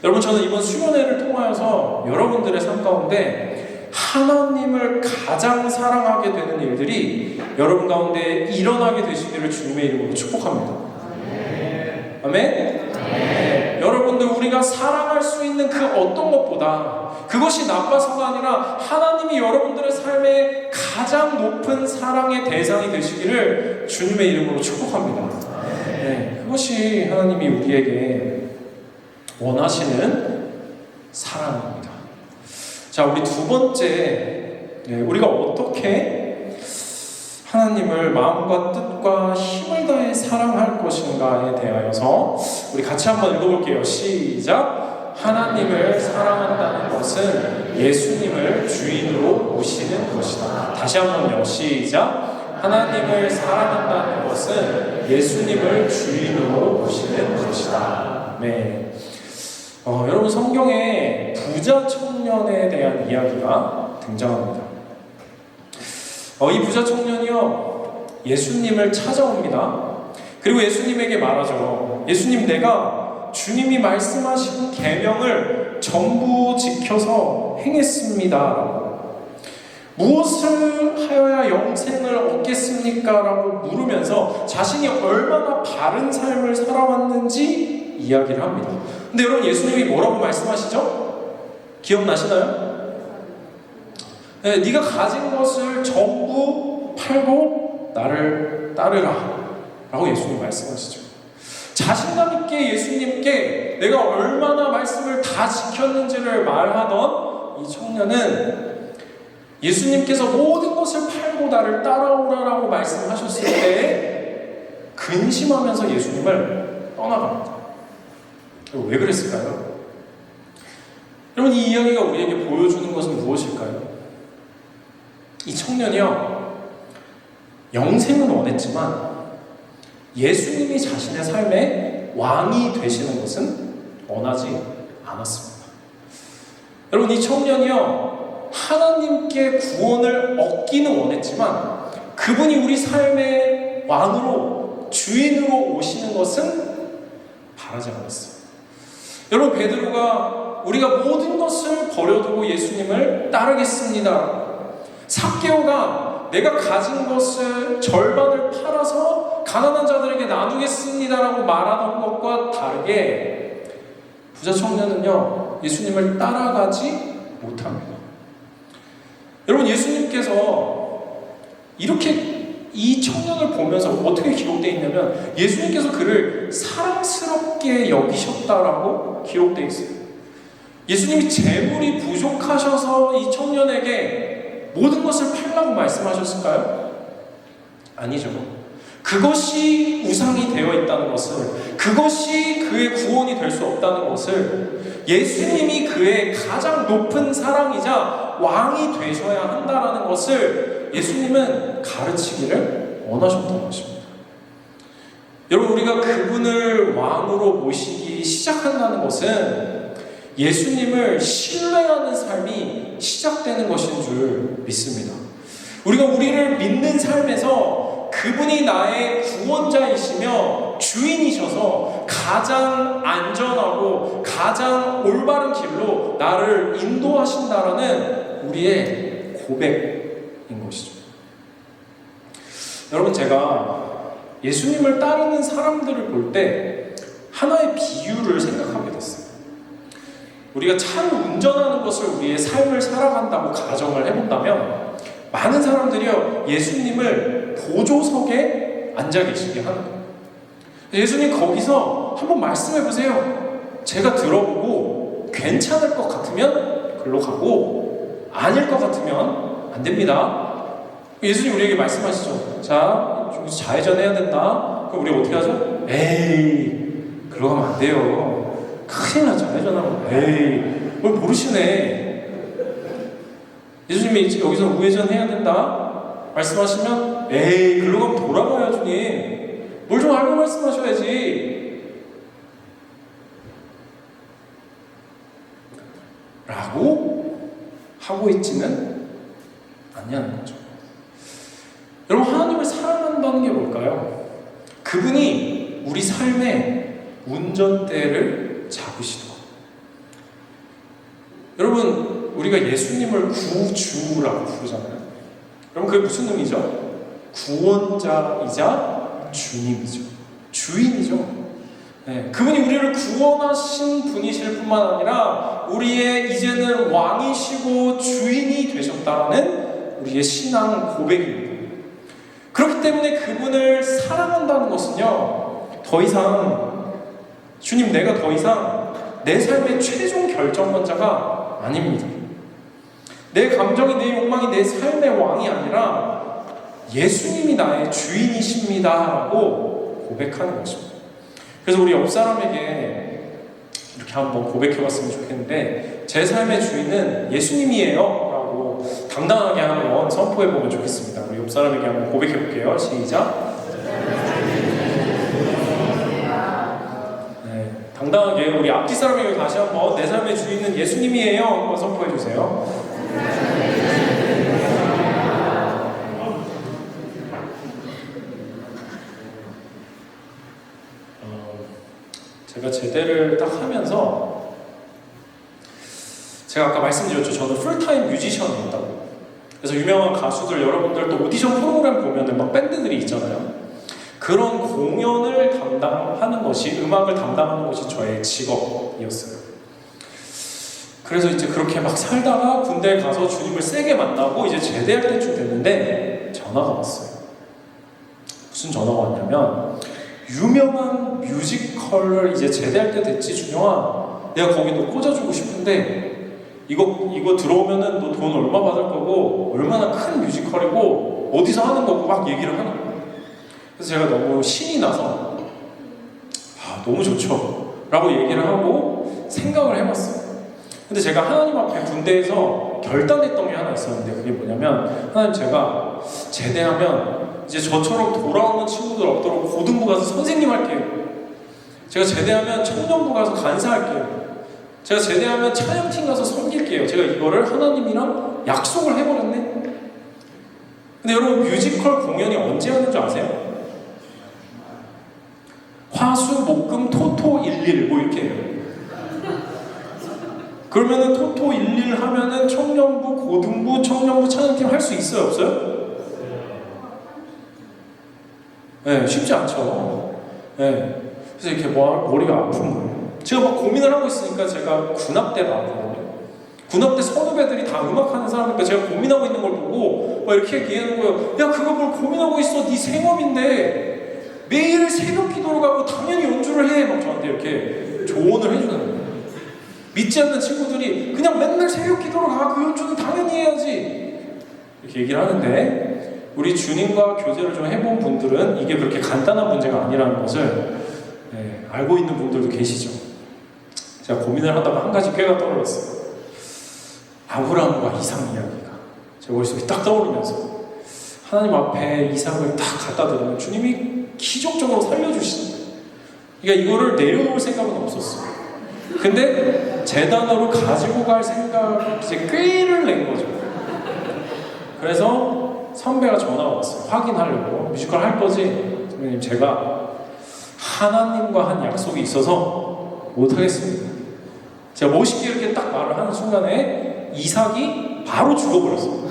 여러분, 저는 이번 수련회를 통하여서 여러분들의 삶 가운데 하나님을 가장 사랑하게 되는 일들이 여러분 가운데 일어나게 되시기를 주님의 이름으로 축복합니다. 아멘? 여러분들, 우리가 사랑할 수 있는 그 어떤 것보다, 그것이 나빠서가 아니라 하나님이 여러분들의 삶에 가장 높은 사랑의 대상이 되시기를 주님의 이름으로 축복합니다. 그것이 하나님이 우리에게 원하시는 사랑입니다. 자, 우리 두 번째, 우리가 어떻게 하나님을 마음과 뜻과 힘을 다해 사랑할 것인가에 대하여서 우리 같이 한번 읽어볼게요. 시작. 하나님을 사랑한다는 것은 예수님을 주인으로 모시는 것이다. 다시 한번요. 시작. 하나님을 사랑한다는 것은 예수님을 주인으로 모시는 것이다. 네. 여러분, 성경에 부자 청년에 대한 이야기가 등장합니다. 이 부자 청년이요, 예수님을 찾아옵니다. 그리고 예수님에게 말하죠. 예수님, 내가 주님이 말씀하신 계명을 전부 지켜서 행했습니다. 무엇을 하여야 영생을 얻겠습니까? 라고 물으면서 자신이 얼마나 바른 삶을 살아왔는지 이야기를 합니다. 근데 여러분, 예수님이 뭐라고 말씀하시죠? 기억나시나요? 네, 네가 가진 것을 전부 팔고 나를 따르라 라고 예수님 말씀하시죠. 자신감 있게 예수님께 내가 얼마나 말씀을 다 지켰는지를 말하던 이 청년은 예수님께서 모든 것을 팔고 나를 따라오라라고 말씀하셨을 때 근심하면서 예수님을 떠나갑니다. 왜 그랬을까요? 여러분, 이 이야기가 우리에게 보여주는 것은 무엇일까요? 이 청년이요, 영생은 원했지만 예수님이 자신의 삶의 왕이 되시는 것은 원하지 않았습니다. 여러분, 이 청년이요, 하나님께 구원을 얻기는 원했지만 그분이 우리 삶의 왕으로, 주인으로 오시는 것은 바라지 않았어요. 여러분, 베드로가 우리가 모든 것을 버려두고 예수님을 따르겠습니다. 삭개오가 내가 가진 것을 절반을 팔아서 가난한 자들에게 나누겠습니다라고 말하던 것과 다르게 부자 청년은요, 예수님을 따라가지 못합니다. 여러분, 예수님께서 이렇게 이 청년을 보면서 어떻게 기록되어 있냐면 예수님께서 그를 사랑스럽게 여기셨다라고 기록되어 있어요. 예수님이 재물이 부족하셔서 이 청년에게 모든 것을 팔라고 말씀하셨을까요? 아니죠. 그것이 우상이 되어 있다는 것을, 그것이 그의 구원이 될 수 없다는 것을, 예수님이 그의 가장 높은 사랑이자 왕이 되셔야 한다는 것을 예수님은 가르치기를 원하셨던 것입니다. 여러분, 우리가 그분을 왕으로 모시기 시작한다는 것은 예수님을 신뢰하는 삶이 시작되는 것인 줄 믿습니다. 우리가 우리를 믿는 삶에서 그분이 나의 구원자이시며 주인이셔서 가장 안전하고 가장 올바른 길로 나를 인도하신다라는 우리의 고백인 것이죠. 여러분, 제가 예수님을 따르는 사람들을 볼 때 하나의 비유를 생각하게 됐어요. 우리가 차를 운전하는 것을 우리의 삶을 살아간다고 가정을 해본다면 많은 사람들이요, 예수님을 보조석에 앉아 계시게 하는 거예요. 예수님 거기서 한번 말씀해 보세요. 제가 들어보고 괜찮을 것 같으면 글로 가고 아닐 것 같으면 안 됩니다. 예수님 우리에게 말씀하시죠. 자, 좌회전해야 된다. 그럼 우리 어떻게 하죠? 에이, 글로 가면 안 돼요. 큰일 나죠. 좌회전하면. 에이, 뭘 모르시네. 예수님이 여기서 우회전 해야 된다 말씀하시면 에이, 글로 가면 돌아가요 주님. 뭘 좀 알고 말씀하셔야지 라고 하고 있지는 않냐는 거죠. 여러분, 하나님을 사랑한다는 게 뭘까요? 그분이 우리 삶의 운전대를 잡으시도록. 여러분, 우리가 예수님을 구주라고 부르잖아요. 여러분, 그게 무슨 의미죠? 구원자이자 주님이죠. 주인이죠. 네, 그분이 우리를 구원하신 분이실 뿐만 아니라 우리의 이제는 왕이시고 주인이 되셨다는 우리의 신앙 고백입니다. 그렇기 때문에 그분을 사랑한다는 것은요, 더 이상 주님, 내가 더 이상 내 삶의 최종 결정권자가 아닙니다. 내 감정이, 내 욕망이 내 삶의 왕이 아니라 예수님이 나의 주인이십니다 라고 고백하는 것입니다. 그래서 우리 옆 사람에게 이렇게 한번 고백해봤으면 좋겠는데, 제 삶의 주인은 예수님이에요 라고 당당하게 한번 선포해보면 좋겠습니다. 우리 옆 사람에게 한번 고백해볼게요. 시작. 네, 당당하게 우리 앞뒤 사람에게 다시 한번 내 삶의 주인은 예수님이에요 한번 선포해주세요. 제가 제대를 딱 하면서, 제가 아까 말씀드렸죠. 저는 풀타임 뮤지션이었다고. 그래서 유명한 가수들, 여러분들도 오디션 프로그램 보면은 막 밴드들이 있잖아요. 그런 공연을 담당하는 것이, 음악을 담당하는 것이 저의 직업이었어요. 그래서 이제 그렇게 막 살다가 군대에 가서 주님을 세게 만나고 이제 제대할 때쯤 됐는데 전화가 왔어요. 무슨 전화가 왔냐면, 유명한 뮤지컬을 이제 제대할 때 됐지 준영아, 내가 거기 너 꽂아주고 싶은데 이거 들어오면은 너 돈 얼마 받을 거고 얼마나 큰 뮤지컬이고 어디서 하는 거고 막 얘기를 하는 거예요. 그래서 제가 너무 신이 나서 너무 좋죠 라고 얘기를 하고 생각을 해봤어요. 근데 제가 하나님 앞에 군대에서 결단했던 게 하나 있었는데, 그게 뭐냐면, 하나님, 제가 제대하면 이제 저처럼 돌아오는 친구들 없도록 고등부 가서 선생님 할게요. 제가 제대하면 청년부 가서 간사할게요. 제가 제대하면 찬양팀 가서 섬길게요. 제가 이거를 하나님이랑 약속을 해버렸네. 근데 여러분, 뮤지컬 공연이 언제 하는 줄 아세요? 화수, 목금, 토토, 일일 뭐 이렇게 해요. 그러면은 토토 11 하면은 청년부, 고등부, 청년부, 찬양팀 할 수 있어요, 없어요? 네, 쉽지 않죠. 네, 그래서 이렇게 머리가 아픈 거예요. 제가 막 고민을 하고 있으니까, 제가 군합대 나왔거든요. 군합대 선후배들이 다 음악하는 사람이니까 제가 고민하고 있는 걸 보고 막 이렇게 얘기하는 거예요. 야, 그거 뭘 고민하고 있어? 네 생업인데 매일 새벽 기도를 가고 당연히 연주를 해. 막 저한테 이렇게 조언을 해주는 거예요. 믿지 않는 친구들이 그냥 맨날 새벽 기도를 가, 그 연주는 당연히 해야지 이렇게 얘기를 하는데, 우리 주님과 교제를 좀 해본 분들은 이게 그렇게 간단한 문제가 아니라는 것을 알고 있는 분들도 계시죠. 제가 고민을 하다가 한 가지 꾀가 떠올랐어요. 아브라함과 이삭 이야기가 제 머릿속에 딱 떠오르면서, 하나님 앞에 이삭을 딱 갖다 드리면 주님이 기적적으로 살려주시는, 그러니까 이거를 내려놓을 생각은 없었어요. 근데 재단으로 가지고 갈 생각 이제 꾀를 낸 거죠. 그래서 선배가 전화가 왔어요. 확인하려고. 뮤지컬 할 거지? 선배님, 제가 하나님과 한 약속이 있어서 못하겠습니다. 제가 멋있게 이렇게 딱 말을 하는 순간에 이삭이 바로 죽어버렸어요.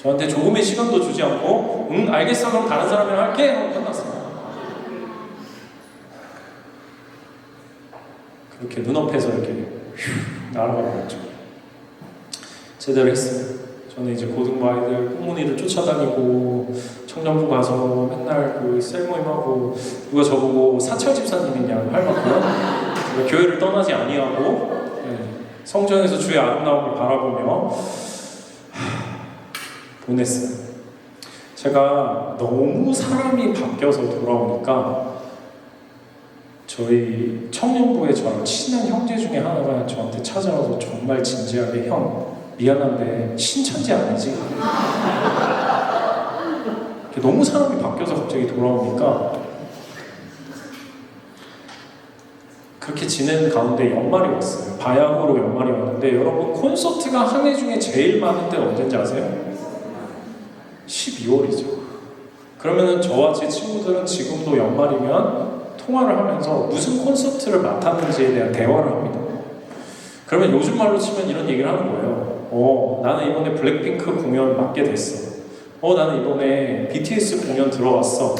저한테 조금의 시간도 주지 않고 응 알겠어 그럼 다른 사람이랑 할게 하고 끝났어요. 그렇게 눈앞에서 이렇게 날아가 버렸죠. 제대로 했어요. 저는 이제 고등부 아이들 꽃무늬를 쫓아다니고 청년부 가서 맨날 그 셀모임하고 누가 저보고 사찰 집사님이냐고 할 만큼 교회를 떠나지 아니하고 성전에서 주의 아름다움을 바라보며 보냈어요. 제가 너무 사람이 바뀌어서 돌아오니까 저희 청년부에 저랑 친한 형제 중에 하나가 저한테 찾아와서 정말 진지하게 형 미안한데 신천지 아니지? 너무 사람이 바뀌어서 갑자기 돌아오니까 그렇게 지낸 가운데 연말이 왔어요. 바야흐로 연말이 왔는데 여러분 콘서트가 한 해 중에 제일 많은 때는 언제인지 아세요? 12월이죠. 그러면은 저와 제 친구들은 지금도 연말이면 통화를 하면서 무슨 콘서트를 맡았는지에 대한 대화를 합니다. 그러면 요즘 말로 치면 이런 얘기를 하는 거예요. 나는 이번에 블랙핑크 공연 맡게 됐어. 나는 이번에 BTS 공연 들어왔어.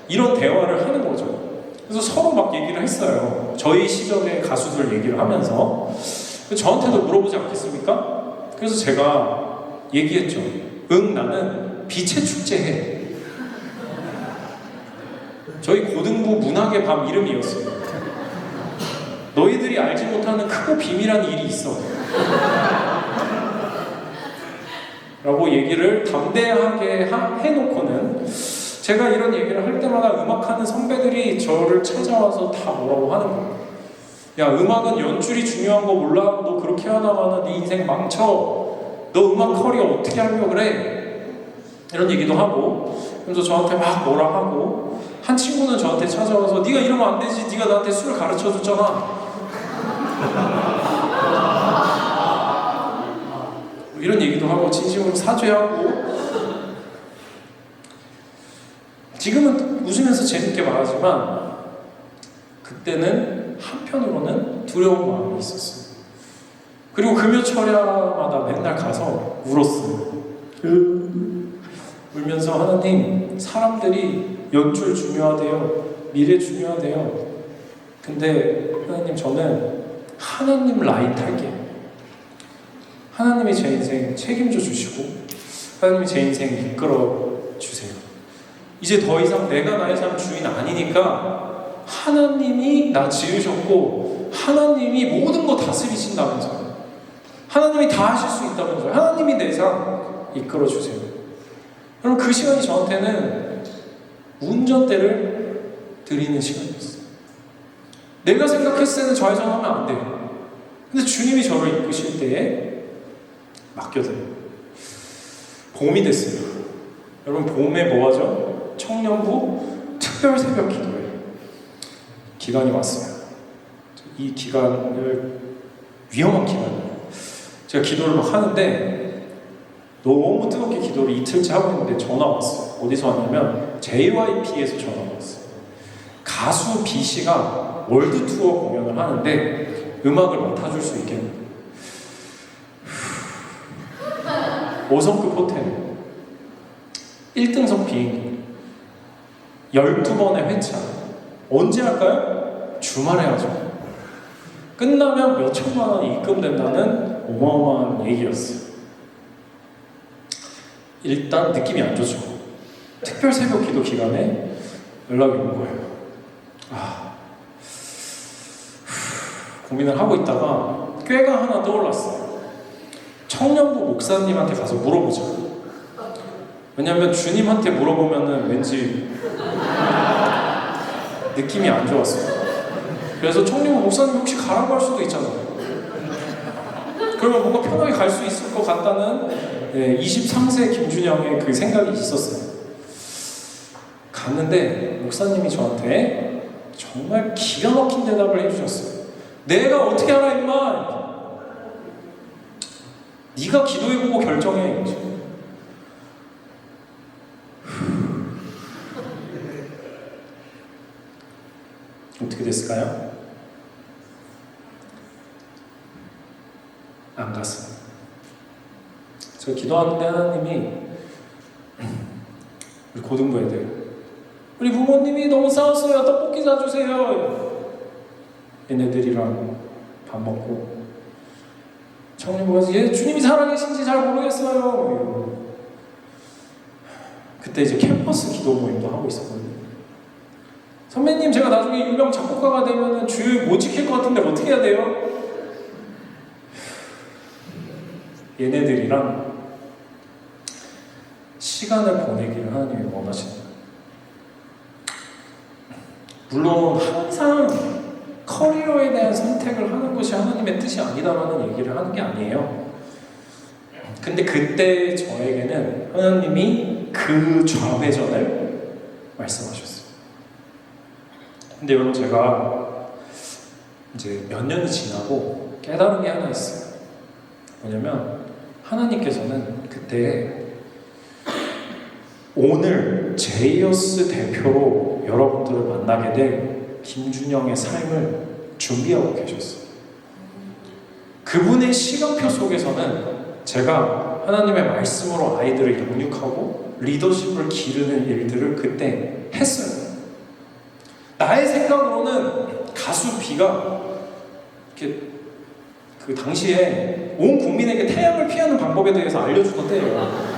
이런 대화를 하는 거죠. 그래서 서로 막 얘기를 했어요. 저희 시절의 가수들 얘기를 하면서 저한테도 물어보지 않겠습니까? 그래서 제가 얘기했죠. 나는 빛의 축제해. 저희 고등부 문학의 밤 이름이었어요. 너희들이 알지 못하는 크고 비밀한 일이 있어. 라고 얘기를 담대하게 해놓고는 제가 이런 얘기를 할 때마다 음악하는 선배들이 저를 찾아와서 다 뭐라고 하는 거예요. 야, 음악은 연출이 중요한 거 몰라? 너 그렇게 하다가는 네 인생 망쳐. 너 음악 커리어 어떻게 하려고 그래? 이런 얘기도 하고, 그래서 저한테 막 뭐라 하고, 한 친구는 저한테 찾아와서 네가 이러면 안 되지, 네가 나한테 술을 가르쳐 줬잖아. 이런 얘기도 하고 진심으로 사죄하고. 지금은 웃으면서 재밌게 말하지만 그때는 한편으로는 두려운 마음이 있었어요. 그리고 금요철야마다 맨날 가서 울었어요. 울면서 하나님, 사람들이 연출 중요하대요. 미래 중요하대요. 근데 하나님, 저는 하나님 라인 탈게요. 하나님이 제 인생 책임져 주시고 하나님이 제 인생 이끌어 주세요. 이제 더 이상 내가 나의 삶 주인 아니니까 하나님이 나 지으셨고 하나님이 모든 거 다스리신다면서요. 하나님이 다 하실 수 있다면서요. 하나님이 내 삶 이끌어 주세요. 그럼 그 시간이 저한테는 운전대를 드리는 시간이었어요. 내가 생각했을 때는 좌회전하면 안 돼요. 근데 주님이 저를 이끄실 때에 맡겨드려요. 봄이 됐어요. 여러분, 봄에 뭐 하죠? 청년부 특별 새벽 기도예요. 기간이 왔어요. 이 기간을 위험한 기간이에요. 제가 기도를 막 하는데 너무 뜨겁게 기도를 이틀째 하고 있는데 전화 왔어요. 어디서 왔냐면 JYP에서 전화가 왔어요. 가수 B씨가 월드 투어 공연을 하는데 음악을 맡아줄 수 있겠는데 5성급 호텔 1등석 비행기 12번의 회차 언제 할까요? 주말에 하죠. 끝나면 몇 천만 원이 입금된다는 어마어마한 얘기였어요. 일단 느낌이 안 좋죠. 특별 새벽 기도 기간에 연락이 온 거예요. 고민을 하고 있다가 꾀가 하나 떠올랐어요. 청년부 목사님한테 가서 물어보자. 왜냐면 주님한테 물어보면은 왠지 느낌이 안 좋았어요. 그래서 청년부 목사님 혹시 가라고 할 수도 있잖아요. 그러면 뭔가 편하게 갈 수 있을 것 같다는 23세 김준영의 그 생각이 있었어요. 갔는데 목사님이 저한테 정말 기가 막힌 대답을 해주셨어요. 내가 어떻게 알아 임마? 네가 기도해보고 결정해. 어떻게 됐을까요? 안 갔어요. 저 기도하는데 하나님이 우리 고등부 애들, 우리 부모님이 너무 싸웠어요. 떡볶이 사주세요. 얘네들이랑 밥 먹고 청년부 가서 얘 주님이 살아계신지 잘 모르겠어요. 이러고. 그때 이제 캠퍼스 기도 모임도 하고 있었거든요. 선배님, 제가 나중에 유명 작곡가가 되면 주일 못 지킬 것 같은데 어떻게 해야 돼요? 얘네들이랑 시간을 보내기를 하나님이 원하신다. 물론 항상 커리어에 대한 선택을 하는 것이 하나님의 뜻이 아니다라는 얘기를 하는 게 아니에요. 근데 그때 저에게는 하나님이 그 좌회전을 말씀하셨어요. 근데 여러분, 제가 이제 몇 년이 지나고 깨달은 게 하나 있어요. 뭐냐면 하나님께서는 그때 오늘 제이어스 대표로 여러분들을 만나게 될 김준영의 삶을 준비하고 계셨어요. 그분의 시간표 속에서는 제가 하나님의 말씀으로 아이들을 양육하고 리더십을 기르는 일들을 그때 했어요. 나의 생각으로는 가수 B가 이렇게 그 당시에 온 국민에게 태양을 피하는 방법에 대해서 알려주던 때예요.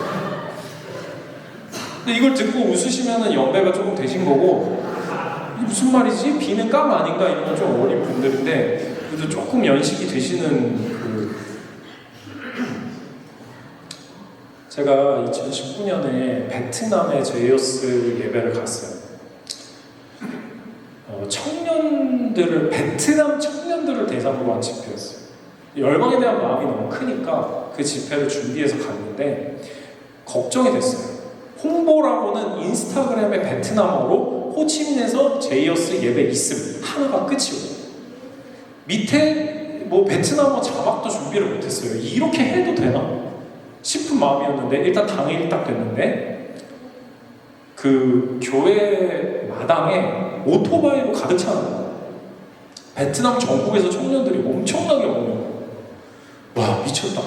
근데 이걸 듣고 웃으시면은 연배가 조금 되신 거고, 이게 무슨 말이지? B는 깜 아닌가? 이런 좀 어린 분들인데 그래도 조금 연식이 되시는 제가 2019년에 베트남에 제이어스 예배를 갔어요. 베트남 청년들을 대상으로 한 집회였어요. 열방에 대한 마음이 너무 크니까 그 집회를 준비해서 갔는데 걱정이 됐어요. 홍보라고는 인스타그램에 베트남어로 호치민에서 제이어스 예배 있음 하나가 끝이고, 밑에 뭐 베트남어 자막도 준비를 못했어요. 이렇게 해도 되나 싶은 마음이었는데, 일단 당일이 딱 됐는데 그 교회 마당에 오토바이로 가득 차는 거예요. 베트남 전국에서 청년들이 엄청나게 오는 거예요. 와, 미쳤다.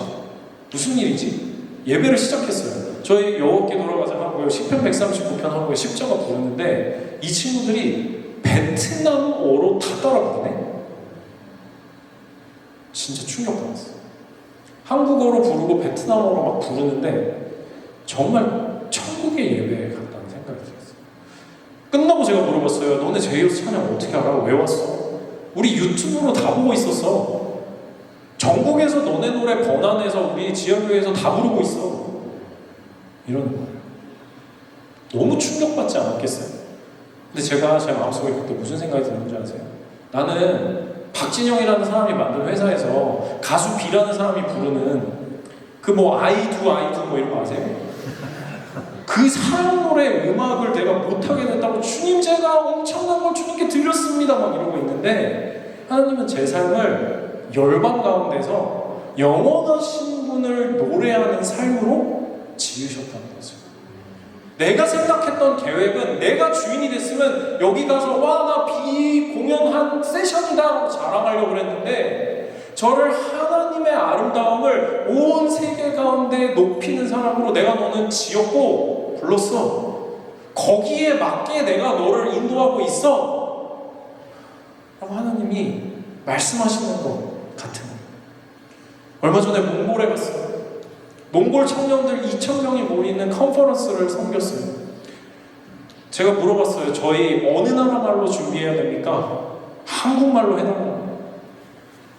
무슨 일이지? 예배를 시작했어요. 저희 여호와께 돌아가서 하고요, 10편 139편 하고요, 십자가 부르는데 이 친구들이 베트남어로 다 따라 부르네? 진짜 충격받았어요. 한국어로 부르고 베트남어로 막 부르는데 정말 천국의 예배에 갔다는 생각이 들었어요. 끝나고 제가 물어봤어요. 너네 제이어스 찬양 어떻게 알아? 왜 왔어? 우리 유튜브로 다 보고 있었어. 전국에서 너네 노래 번안해서 우리 지역교회에서 다 부르고 있어. 이러는 거예요. 너무 충격받지 않았겠어요? 근데 제가 제 마음속에 그때 무슨 생각이 드는지 아세요? 나는 박진영이라는 사람이 만든 회사에서 가수 B라는 사람이 부르는 그 뭐 아이두 뭐 이런 거 아세요? 그 사람 노래 음악을 내가 못하게 됐다고 주님 제가 엄청난 걸 주님께 드렸습니다 막 이러고 있는데, 하나님은 제 삶을 열방 가운데서 영원하신 분을 노래하는 삶으로 지으셨다는 거죠. 내가 생각했던 계획은 내가 주인이 됐으면 여기 가서 와, 나 B 공연한 세션이다 라고 자랑하려고 그랬는데, 저를 하나님의 아름다움을 온 세계 가운데 높이는 사람으로 내가 너는 지었고 불렀어. 거기에 맞게 내가 너를 인도하고 있어 라고 하나님이 말씀하시는 것 같은 거예요. 얼마 전에 몽골에 갔어요. 몽골 청년들 2,000명이 모이는 컨퍼런스를 섬겼어요. 제가 물어봤어요. 저희 어느 나라 말로 준비해야 됩니까? 한국말로 해달라고.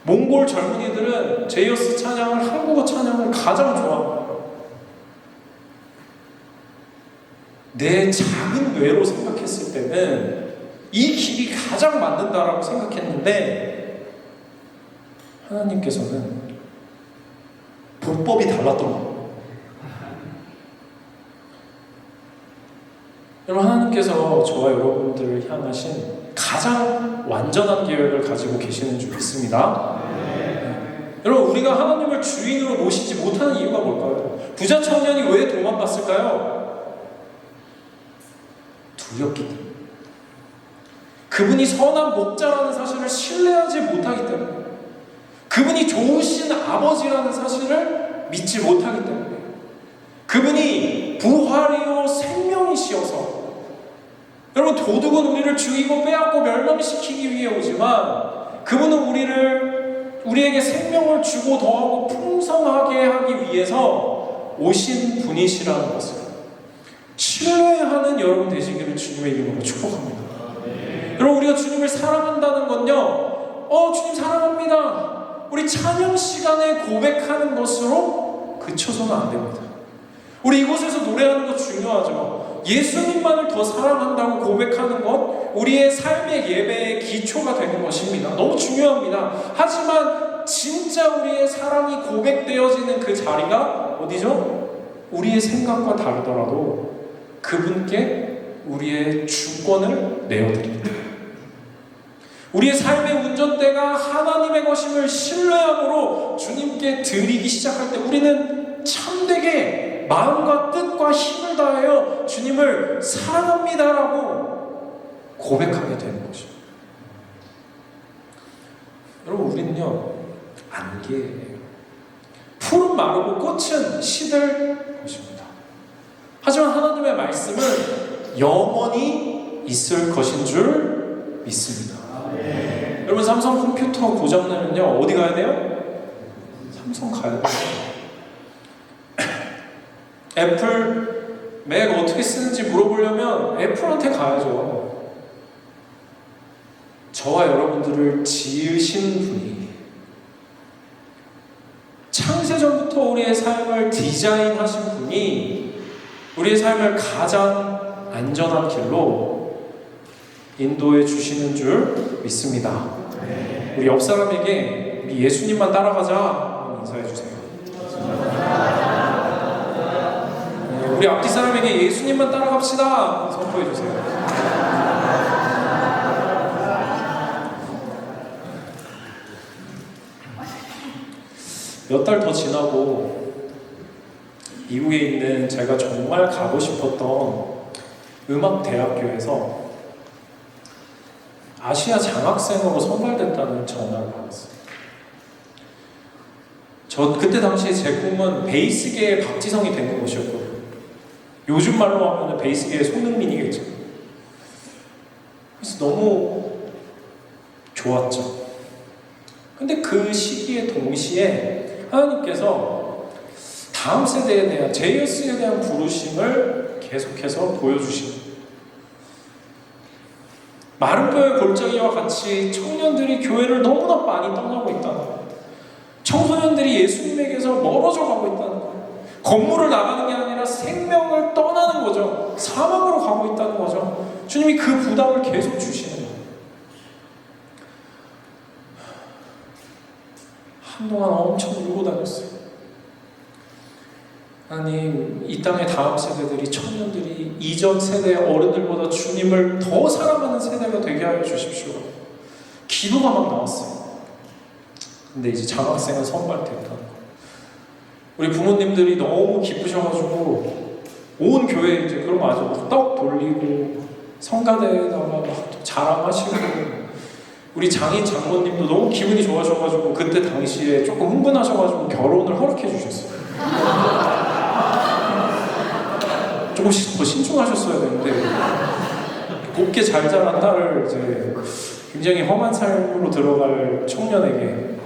몽골 젊은이들은 제이어스 찬양을, 한국어 찬양을 가장 좋아합니다. 내 작은 뇌로 생각했을 때는 이 길이 가장 맞는다라고 생각했는데, 하나님께서는 보법이 달랐던 거예요. 여러분, 하나님께서 저와 여러분들을 향하신 가장 완전한 계획을 가지고 계시는 줄 믿습니다. 여러분, 우리가 하나님을 주인으로 모시지 못하는 이유가 뭘까요? 부자 청년이 왜 도망갔을까요? 두렵기 때문에. 그분이 선한 목자라는 사실을 신뢰하지 못하기 때문에, 그분이 좋으신 아버지라는 사실을 믿지 못하기 때문에, 그분이 부활이요 생명이시여서. 여러분, 도둑은 우리를 죽이고 빼앗고 멸망시키기 위해 오지만 그분은 우리에게 생명을 주고 더하고 풍성하게 하기 위해서 오신 분이시라는 것을 신뢰하는 여러분 되시기를 주님의 이름으로 축복합니다. 여러분, 우리가 주님을 사랑한다는 건요, 주님 사랑합니다, 우리 찬양 시간에 고백하는 것으로 그쳐서는 안 됩니다. 우리 이곳에서 노래하는 것 중요하죠. 예수님만을 더 사랑한다고 고백하는 것, 우리의 삶의 예배의 기초가 되는 것입니다. 너무 중요합니다. 하지만 진짜 우리의 사랑이 고백되어지는 그 자리가 어디죠? 우리의 생각과 다르더라도 그분께 우리의 주권을 내어드립니다. 우리의 삶의 운전대가 하나님의 것임을 신뢰함으로 주님께 드리기 시작할 때 우리는 참되게 마음과 뜻과 힘을 다하여 주님을 사랑합니다라고 고백하게 되는 것입니다. 여러분, 우리는요, 안개예요. 풀은 마르고 꽃은 시들 것입니다. 하지만 하나님의 말씀은 영원히 있을 것인 줄 믿습니다. 여러분, 삼성 컴퓨터 고장나면요, 어디 가야 돼요? 삼성 가야 돼요. 애플 맥 어떻게 쓰는지 물어보려면 애플한테 가야죠. 저와 여러분들을 지으신 분이, 창세전부터 우리의 삶을 디자인하신 분이 우리의 삶을 가장 안전한 길로 인도해 주시는 줄 믿습니다. 우리 옆 사람에게 우리 예수님만 따라가자 인사해 주세요. 우리 앞뒤 사람에게 예수님만 따라갑시다 선포해 주세요. 몇 달 더 지나고 미국에 있는 제가 정말 가고 싶었던 음악대학교에서 아시아 장학생으로 선발됐다는 전화를 받았어요. 그때 당시에 제 꿈은 베이스계의 박지성이 되는 것이었거든요. 요즘 말로 하면 베이스계의 손흥민이겠죠. 그래서 너무 좋았죠. 근데 그 시기에 동시에 하나님께서 다음 세대에 대한, 제이어스에 대한 부르심을 계속해서 보여주십니다. 마른 뼈의 골짜기와 같이 청년들이 교회를 너무나 많이 떠나고 있다는 것, 청소년들이 예수님에게서 멀어져 가고 있다는 것, 건물을 나가는 게 아니라 생명을 떠나는 거죠. 사망으로 가고 있다는 거죠. 주님이 그 부담을 계속 주시는 거예요. 한동안 엄청 울고 다녔어요. 하나님, 이 땅의 다음 세대들이, 청년들이 이전 세대의 어른들보다 주님을 더 사랑하는 세대가 되게 하여 주십시오. 기도가 막 나왔어요. 근데 이제 장학생은 선발됐다는 거. 우리 부모님들이 너무 기쁘셔가지고 온 교회 이제 그런 거 아주 떡 돌리고 성가대에다가 막 자랑하시고, 우리 장인 장모님도 너무 기분이 좋아져가지고 그때 당시에 조금 흥분하셔가지고 결혼을 허락해 주셨어요. 조금씩 더 신중하셨어야 되는데, 곱게 잘 자란 딸을 이제 굉장히 험한 삶으로 들어갈 청년에게,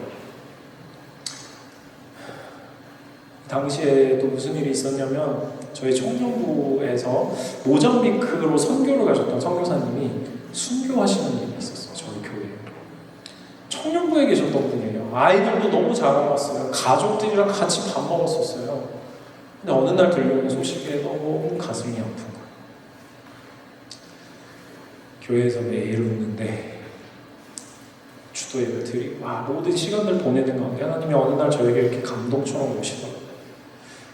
당시에 또 무슨 일이 있었냐면, 저희 청년부에서 모잠비크로 선교를 가셨던 선교사님이 순교하시는 일이 있었어요. 저희 교회에. 청년부에 계셨던 분이에요. 아이들도 너무 잘 알았어요. 가족들이랑 같이 밥 먹었었어요. 근데 어느 날 들려오는 소식에 너무 가슴이 아픈 거예요. 교회에서 매일 웃는데 주도 예배 드리고 모든 시간을 보내는 가운데 하나님이 어느 날 저에게 이렇게 감동처럼 오시더라고요.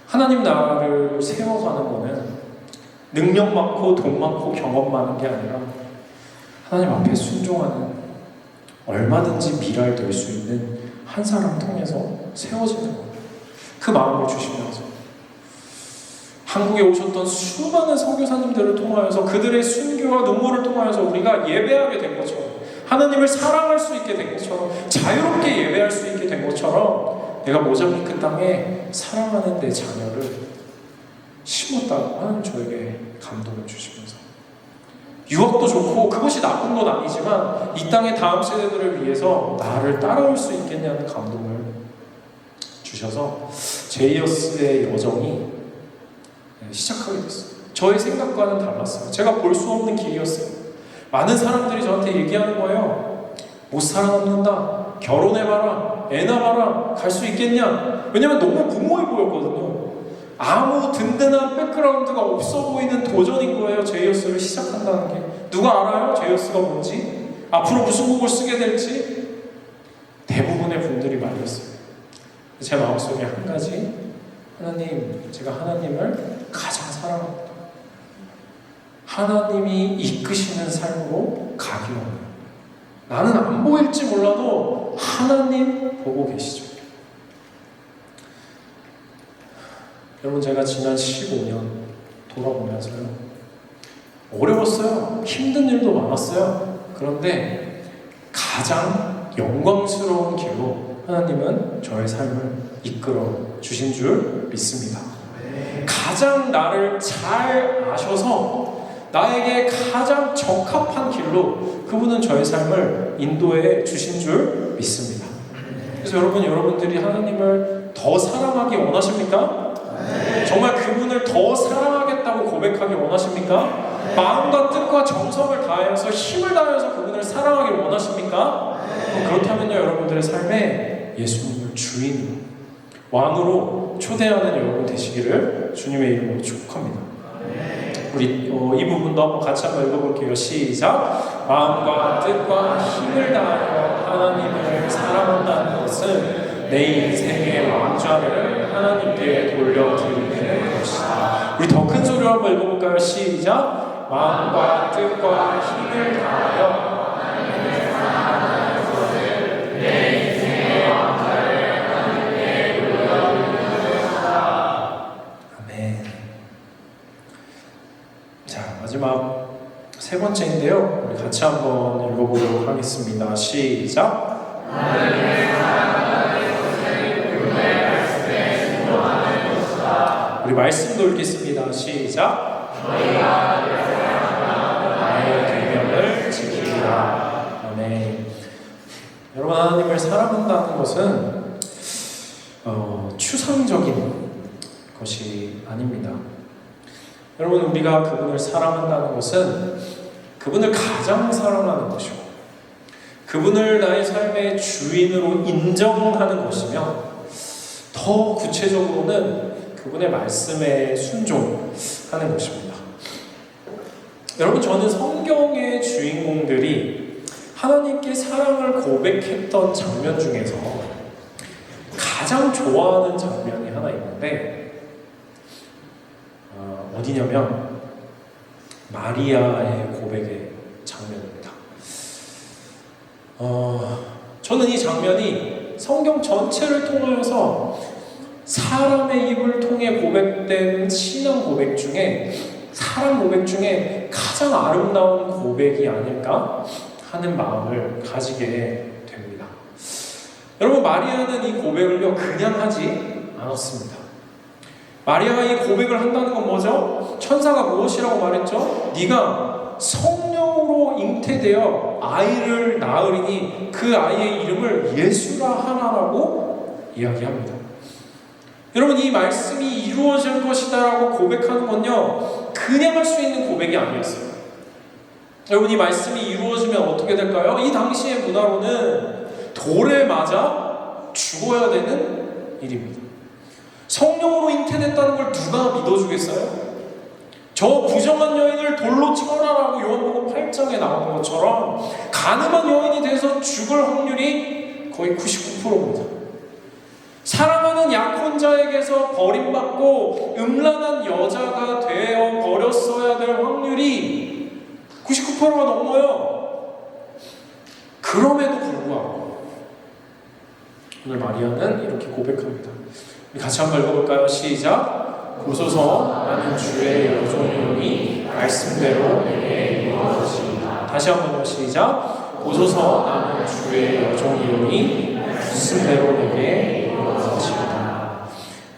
하나님 나라를 세워가는 거는 능력 많고 돈 많고 경험 많은 게 아니라 하나님 앞에 순종하는, 얼마든지 미랄 될 수 있는 한 사람 통해서 세워지는 거예요. 그 마음을 주시면서 한국에 오셨던 수많은 선교사님들을 통하여서 그들의 순교와 눈물을 통하여서 우리가 예배하게 된 것처럼, 하나님을 사랑할 수 있게 된 것처럼, 자유롭게 예배할 수 있게 된 것처럼, 내가 모자이크 땅에 사랑하는 내 자녀를 심었다고 하나님 저에게 감동을 주시면서, 유학도 좋고 그것이 나쁜 건 아니지만 이 땅의 다음 세대들을 위해서 나를 따라올 수 있겠냐는 감동을 주셔서 제이어스의 여정이 시작하게 됐어요. 저의 생각과는 달랐어요. 제가 볼 수 없는 길이었어요. 많은 사람들이 저한테 얘기하는 거예요. 못 살아남는다, 결혼해봐라, 애 낳아봐라, 갈 수 있겠냐. 왜냐면 너무 무모해 보였거든요. 아무 든든한 백그라운드가 없어 보이는 도전인 거예요. 제이어스를 시작한다는 게. 누가 알아요? 제이어스가 뭔지? 앞으로 무슨 곡을 쓰게 될지? 대부분의 분들이 말렸어요. 제 마음속에 한 가지, 하나님, 제가 하나님을 가장 사랑합니다. 하나님이 이끄시는 삶으로 가기로 합니다. 나는 안 보일지 몰라도 하나님 보고 계시죠. 여러분, 제가 지난 15년 돌아보면서요, 어려웠어요. 힘든 일도 많았어요. 그런데 가장 영광스러운 길로 하나님은 저의 삶을 이끌어 주신 줄 믿습니다. 가장 나를 잘 아셔서 나에게 가장 적합한 길로 그분은 저의 삶을 인도해 주신 줄 믿습니다. 그래서 여러분들이 하나님을 더 사랑하기 원하십니까? 정말 그분을 더 사랑하겠다고 고백하기 원하십니까? 마음과 뜻과 정성을 다해서 힘을 다해서 그분을 사랑하기 원하십니까? 그렇다면요, 여러분들의 삶에 예수님을 주인으로, 왕으로 초대하는 여러분 되시기를 주님의 이름으로 축복합니다. 우리 이 부분도 한번 같이 한번 읽어볼게요. 시작. 마음과 뜻과 힘을 다하여 하나님을 사랑한다는 것은 내 인생의 왕좌를 하나님께 돌려드리는 것이다. 우리 더 큰 소리로 한번 읽어볼까요? 시작. 마음과 뜻과 힘을 다하여 하나님을 사랑하는 것을 내 인생의 왕좌를 하나님께 돌려드리는 것이다. 아멘. 자, 마지막 세 번째인데요, 우리 같이 한번 읽어보도록 하겠습니다. 시작. 하나님을 사랑하는 것을 우리의 말씀에 순종하는 것이다. 우리 말씀도 읽겠습니다. 시작. 너희가 내 사랑하며 나의 계명을 지키리라. 아멘. 여러분, 하나님을 사랑한다는 것은 추상적인 것이 아닙니다. 여러분, 우리가 그분을 사랑한다는 것은 그분을 가장 사랑하는 것이고, 그분을 나의 삶의 주인으로 인정하는 것이며, 더 구체적으로는 그분의 말씀에 순종하는 것입니다. 여러분, 저는 성경의 주인공들이 하나님께 사랑을 고백했던 장면 중에서 가장 좋아하는 장면이 하나 있는데, 어디냐면 마리아의 고백의 장면입니다. 저는 이 장면이 성경 전체를 통하여서 사람의 입을 통해 고백된 신앙 고백 중에, 사랑 고백 중에 가장 아름다운 고백이 아닐까 하는 마음을 가지게 됩니다. 여러분, 마리아는 이 고백을요 그냥 하지 않았습니다. 마리아가 이 고백을 한다는 건 뭐죠? 천사가 무엇이라고 말했죠? 네가 성령으로 잉태되어 아이를 낳으리니 그 아이의 이름을 예수라 하나라고 이야기합니다. 여러분, 이 말씀이 이루어질 것이다라고 고백하는 건요 그냥 할 수 있는 고백이 아니었어요. 여러분, 이 말씀이 이루어지면 어떻게 될까요? 이 당시의 문화로는 돌에 맞아 죽어야 되는 일입니다. 성령으로 잉태됐다는 걸 누가 믿어주겠어요? 저 부정한 여인을 돌로 쳐라라고 요한복음 8장에 나오는 것처럼 가늠한 여인이 돼서 죽을 확률이 거의 99%입니다. 사랑하는 약혼자에게서 버림받고 음란한 여자가 되어 버렸어야 될 확률이 99%가 넘어요. 그럼에도 불구하고 오늘 마리아는 이렇게 고백합니다. 우리 같이 한번 읽어볼까요? 시작. 보소서 나는 주의 여종이오니 말씀대로 내게 이루어지리이다. 다시 한번 시작. 보소서 나는 주의 여종이오니 말씀대로 내게 이루어지리이다.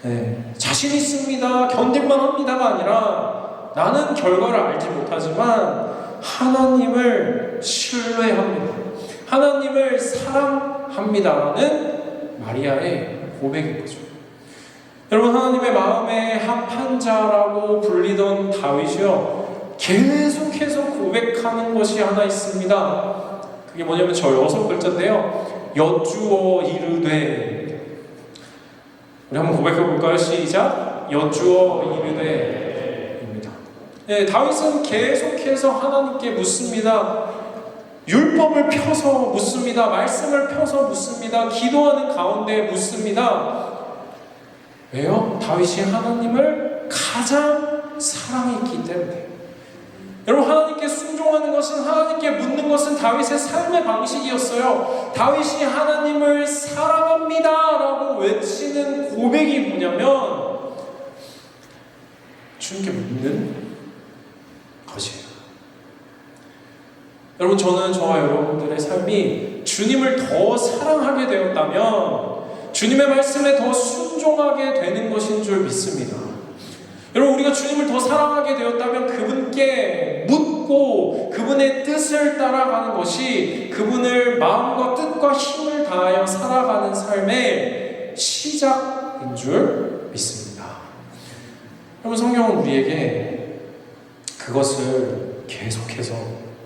네, 자신 있습니다, 견딜만 합니다가 아니라 나는 결과를 알지 못하지만 하나님을 신뢰합니다, 하나님을 사랑합니다라는 마리아의 고백인 거죠. 여러분, 하나님의 마음에 합한 자라고 불리던 다윗이요, 계속해서 고백하는 것이 하나 있습니다. 그게 뭐냐면 저 6글자인데요, 여쭈어 이르되. 우리 한번 고백해 볼까요? 시작. 여쭈어 이르되입니다. 네, 다윗은 계속해서 하나님께 묻습니다. 율법을 펴서 묻습니다. 말씀을 펴서 묻습니다. 기도하는 가운데 묻습니다. 왜요? 다윗이 하나님을 가장 사랑했기 때문에. 여러분, 하나님께 순종하는 것은, 하나님께 묻는 것은 다윗의 삶의 방식이었어요. 다윗이 하나님을 사랑합니다 라고 외치는 고백이 뭐냐면 주님께 묻는 것이에요. 여러분, 저는 저와 여러분들의 삶이 주님을 더 사랑하게 되었다면 주님의 말씀에 더 순종하게 되는 것인 줄 믿습니다. 여러분, 우리가 주님을 더 사랑하게 되었다면 그분께 묻고 그분의 뜻을 따라가는 것이 그분을 마음과 뜻과 힘을 다하여 살아가는 삶의 시작인 줄 믿습니다. 여러분, 성경은 우리에게 그것을 계속해서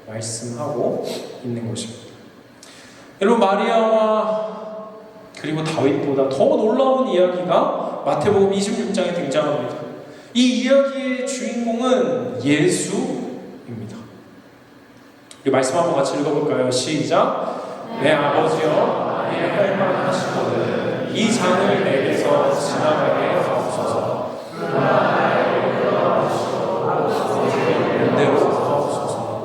말씀하고 있는 것입니다. 여러분, 마리아와 그리고 다윗보다 더 놀라운 이야기가 마태복음 26장에 등장합니다. 이 이야기의 주인공은 예수입니다. 우리 말씀 한번 같이 읽어볼까요? 시작. 내 아버지여, 만일 할 만하시거든 이 잔을 내게서 지나가게 하옵소서.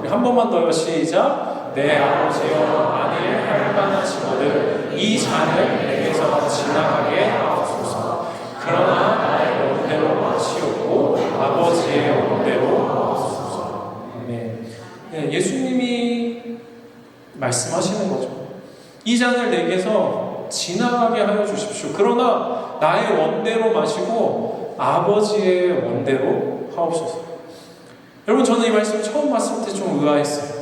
우리 한 번만 더요. 시작. 내 아버지여, 만일 할 만하시거든 이 잔을 내게서 지나가게 하옵소서. 그러나 나의 원대로 마시옵고 아버지의 원대로 하옵소서. 네, 예수님이 말씀하시는 거죠. 이 잔을 내게서 지나가게 하여 주십시오. 그러나 나의 원대로 마시고 아버지의 원대로 하옵소서. 여러분, 저는 이 말씀 처음 봤을 때 좀 의아했어요.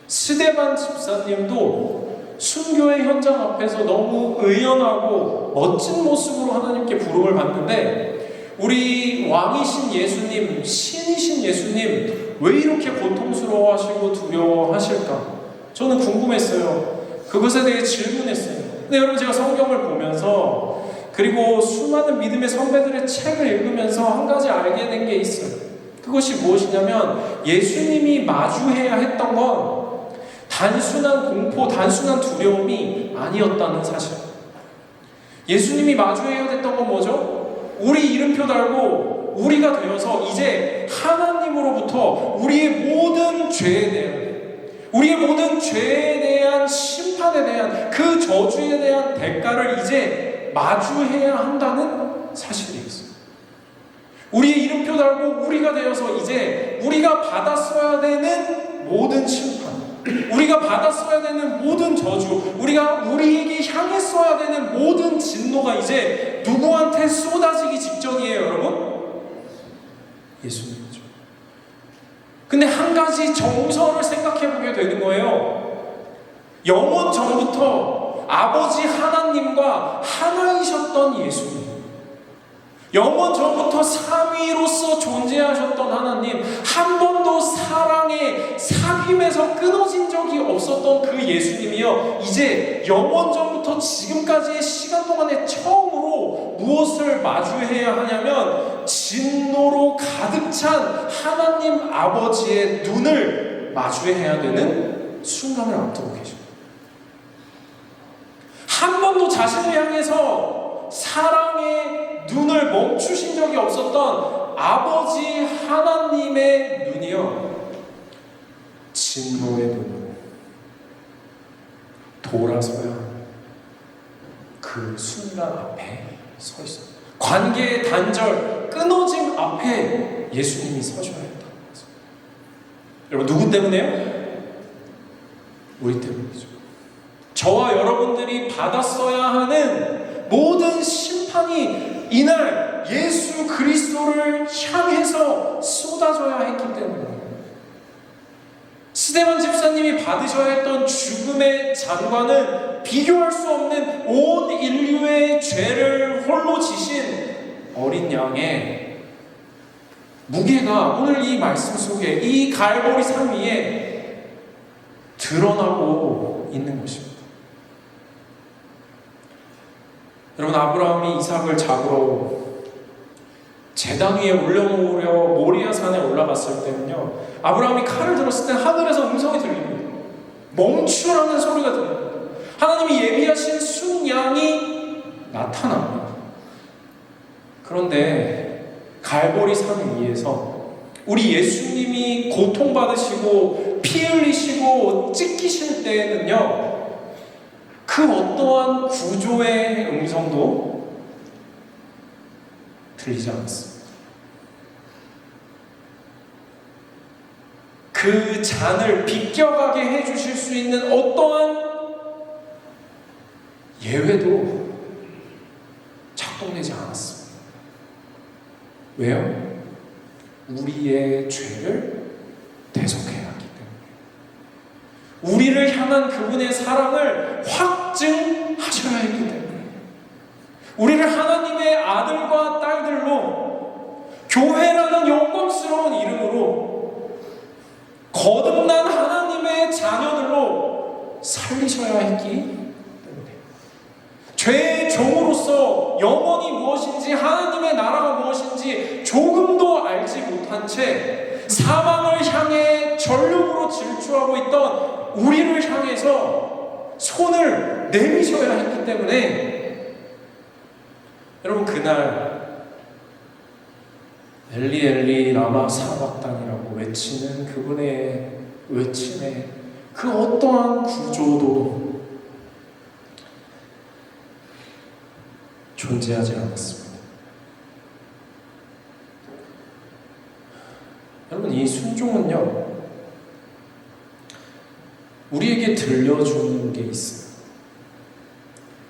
스데반 집사님도 순교의 현장 앞에서 너무 의연하고 멋진 모습으로 하나님께 부름을 받는데 우리 왕이신 예수님, 신이신 예수님 왜 이렇게 고통스러워하시고 두려워하실까? 저는 궁금했어요. 그것에 대해 질문했어요. 근데 여러분, 제가 성경을 보면서 그리고 수많은 믿음의 선배들의 책을 읽으면서 한 가지 알게 된 게 있어요. 그것이 무엇이냐면 예수님이 마주해야 했던 건 단순한 공포, 단순한 두려움이 아니었다는 사실. 예수님이 마주해야 됐던 건 뭐죠? 우리 이름표 달고 우리가 되어서 이제 하나님으로부터 우리의 모든 죄에 대한, 우리의 모든 죄에 대한 심판에 대한 그 저주에 대한 대가를 이제 마주해야 한다는 사실이었어요. 우리의 이름표 달고 우리가 되어서 이제 우리가 받았어야 되는 모든 심판, 우리가 받았어야 되는 모든 저주, 우리가 우리에게 향했어야 되는 모든 진노가 이제 누구한테 쏟아지기 직전이에요, 여러분? 예수님이죠. 근데 한 가지 정서를 생각해 보게 되는 거예요. 영원 전부터 아버지 하나님과 하나이셨던 예수님, 영원 전부터 삼위로서 존재하셨던 하나님, 한 번도 사랑의 삭임에서 끊어진 적이 없었던 그 예수님이요, 이제 영원 전부터 지금까지의 시간 동안에 처음으로 무엇을 마주해야 하냐면 진노로 가득 찬 하나님 아버지의 눈을 마주해야 되는 순간을 앞두고 계십니다. 한 번도 자신을 향해서 사랑의 눈을 멈추신 적이 없었던 아버지 하나님의 눈이요, 진노의 눈으로 돌아서야 그 순간 앞에 서 있어요. 관계의 단절, 끊어짐 앞에 예수님이 서셔야 했다는 거죠. 여러분, 누구 때문에요? 우리 때문이죠. 저와 여러분들이 받았어야 하는 모든 심판이 이날 예수 그리스도를 향해서 쏟아져야 했기 때문이에요. 스데반 집사님이 받으셔야 했던 죽음의 장관은 비교할 수 없는 온 인류의 죄를 홀로 지신 어린 양의 무게가 오늘 이 말씀 속에, 이 갈보리 산 위에 드러나고 있는 것입니다. 여러분, 아브라함이 이삭을 잡으러 제단 위에 올려놓으려 모리아 산에 올라갔을 때는요, 아브라함이 칼을 들었을 때 하늘에서 음성이 들립니다. 멈추라는 소리가 들립니다. 하나님이 예비하신 순양이 나타납니다. 그런데 갈보리 산 위에서 우리 예수님이 고통받으시고 피 흘리시고 찢기실 때에는요, 그 어떠한 구조의 음성도 들리지 않았습니다. 그 잔을 비껴가게 해주실 수 있는 어떠한 예외도 작동되지 않았습니다. 왜요? 우리의 죄를 대속해야 하기 때문에, 우리를 향한 그분의 사랑을 확증하셔야 했기 때문에, 우리를 하나님의 아들과 딸들로, 교회라는 영광스러운 이름으로 거듭난 하나님의 자녀들로 살리셔야 했기 때문에, 죄의 종으로서 영원히 무엇인지, 하나님의 나라가 무엇인지 조금도 알지 못한 채 사망을 향해 전력으로 질주하고 있던 우리를 향해서 손을 내미셔야 했기 때문에, 여러분, 그날 엘리 엘리 라마 사박단이라고 외치는 그분의 외침에 그 어떠한 구조도 존재하지 않았습니다. 여러분, 이 순종은요, 우리에게 들려주는 게 있어요.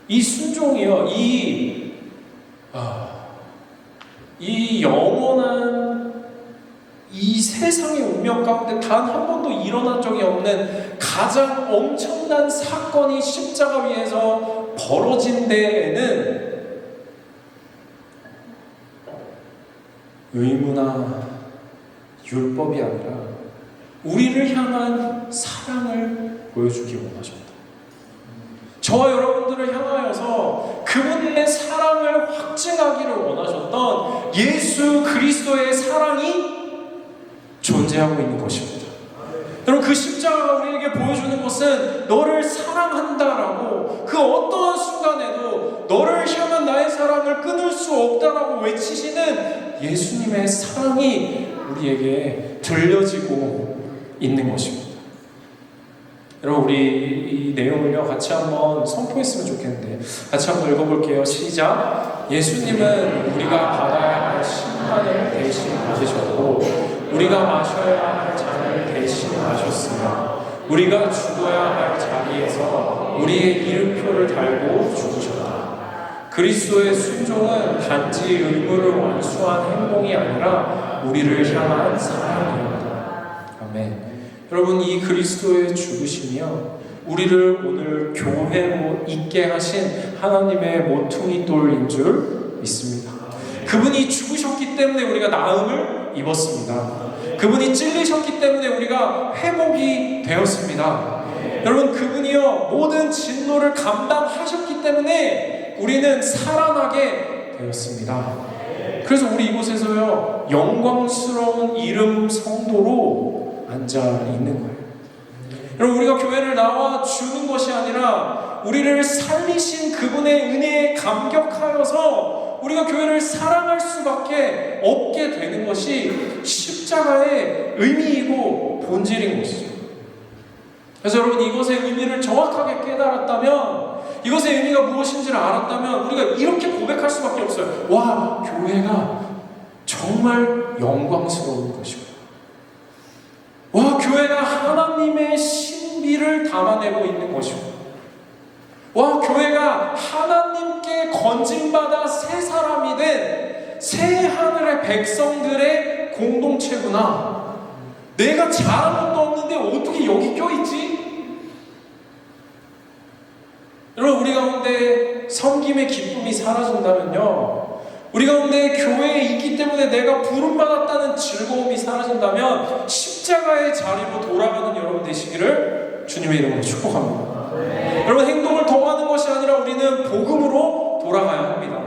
이 순종이요, 이 영원한 이 세상의 운명 가운데 단 한 번도 일어난 적이 없는 가장 엄청난 사건이 십자가 위에서 벌어진 데에는 의무나 율법이 아니라 우리를 향한 사랑을 보여주기 원하셨다. 저와 여러분들을 향하여서 그분의 사랑을 확증하기를 원하셨던 예수 그리스도의 사랑이 존재하고 있는 것입니다. 여러분, 그 십자가가 우리에게 보여주는 것은 너를 사랑한다라고, 그 어떠한 순간에도 너를 향한 나의 사랑을 끊을 수 없다라고 외치시는 예수님의 사랑이 우리에게 들려지고 있는 것입니다. 여러분, 우리 이 내용을요, 같이 한번 선포했으면 좋겠는데, 같이 한번 읽어볼게요. 시작. 예수님은 우리가 받아야 할 심판을 대신 받으셨고, 우리가 마셔야 할 잔을 대신 마셨으며, 우리가 죽어야 할 자리에서 우리의 이름표를 달고 죽으셨다. 그리스도의 순종은 단지 의무를 완수한 행동이 아니라 우리를 향한 사랑이었다. 아멘. 여러분, 이 그리스도의 죽으심이요, 우리를 오늘 교회로 있게 하신 하나님의 모퉁이 돌인 줄 믿습니다. 그분이 죽으셨기 때문에 우리가 나음을 입었습니다. 그분이 찔리셨기 때문에 우리가 회복이 되었습니다. 여러분, 그분이요, 모든 진노를 감당하셨기 때문에 우리는 살아나게 되었습니다. 그래서 우리 이곳에서요, 영광스러운 이름 성도로 앉아 있는 거예요. 여러분, 우리가 교회를 나와 주는 것이 아니라 아니라 우리를 살리신 그분의 은혜에 감격하여서 우리가 교회를 사랑할 수밖에 없게 되는 것이 십자가의 의미이고 본질인 것이죠. 그래서 여러분, 이것의 의미를 정확하게 깨달았다면, 이것의 의미가 무엇인지를 알았다면 우리가 이렇게 고백할 수밖에 없어요. 와, 교회가 정말 영광스러운 것이고, 와, 교회가 하나님의 신비를 담아내고 있는 것이고, 와, 교회가 하나님께 건진받아 새 사람이 된 새 하늘의 백성들의 공동체구나. 내가 잘한 것도 없는데 어떻게 여기 껴있지? 여러분, 우리 가운데 섬김의 기쁨이 사라진다면요, 우리 가운데 교회에 있기 때문에 내가 부름받았다는 즐거움이 사라진다면 십자가의 자리로 돌아가는 여러분 되시기를 주님의 이름으로 축복합니다. 여러분, 행동을 더하는 것이 아니라 우리는 복음으로 돌아가야 합니다.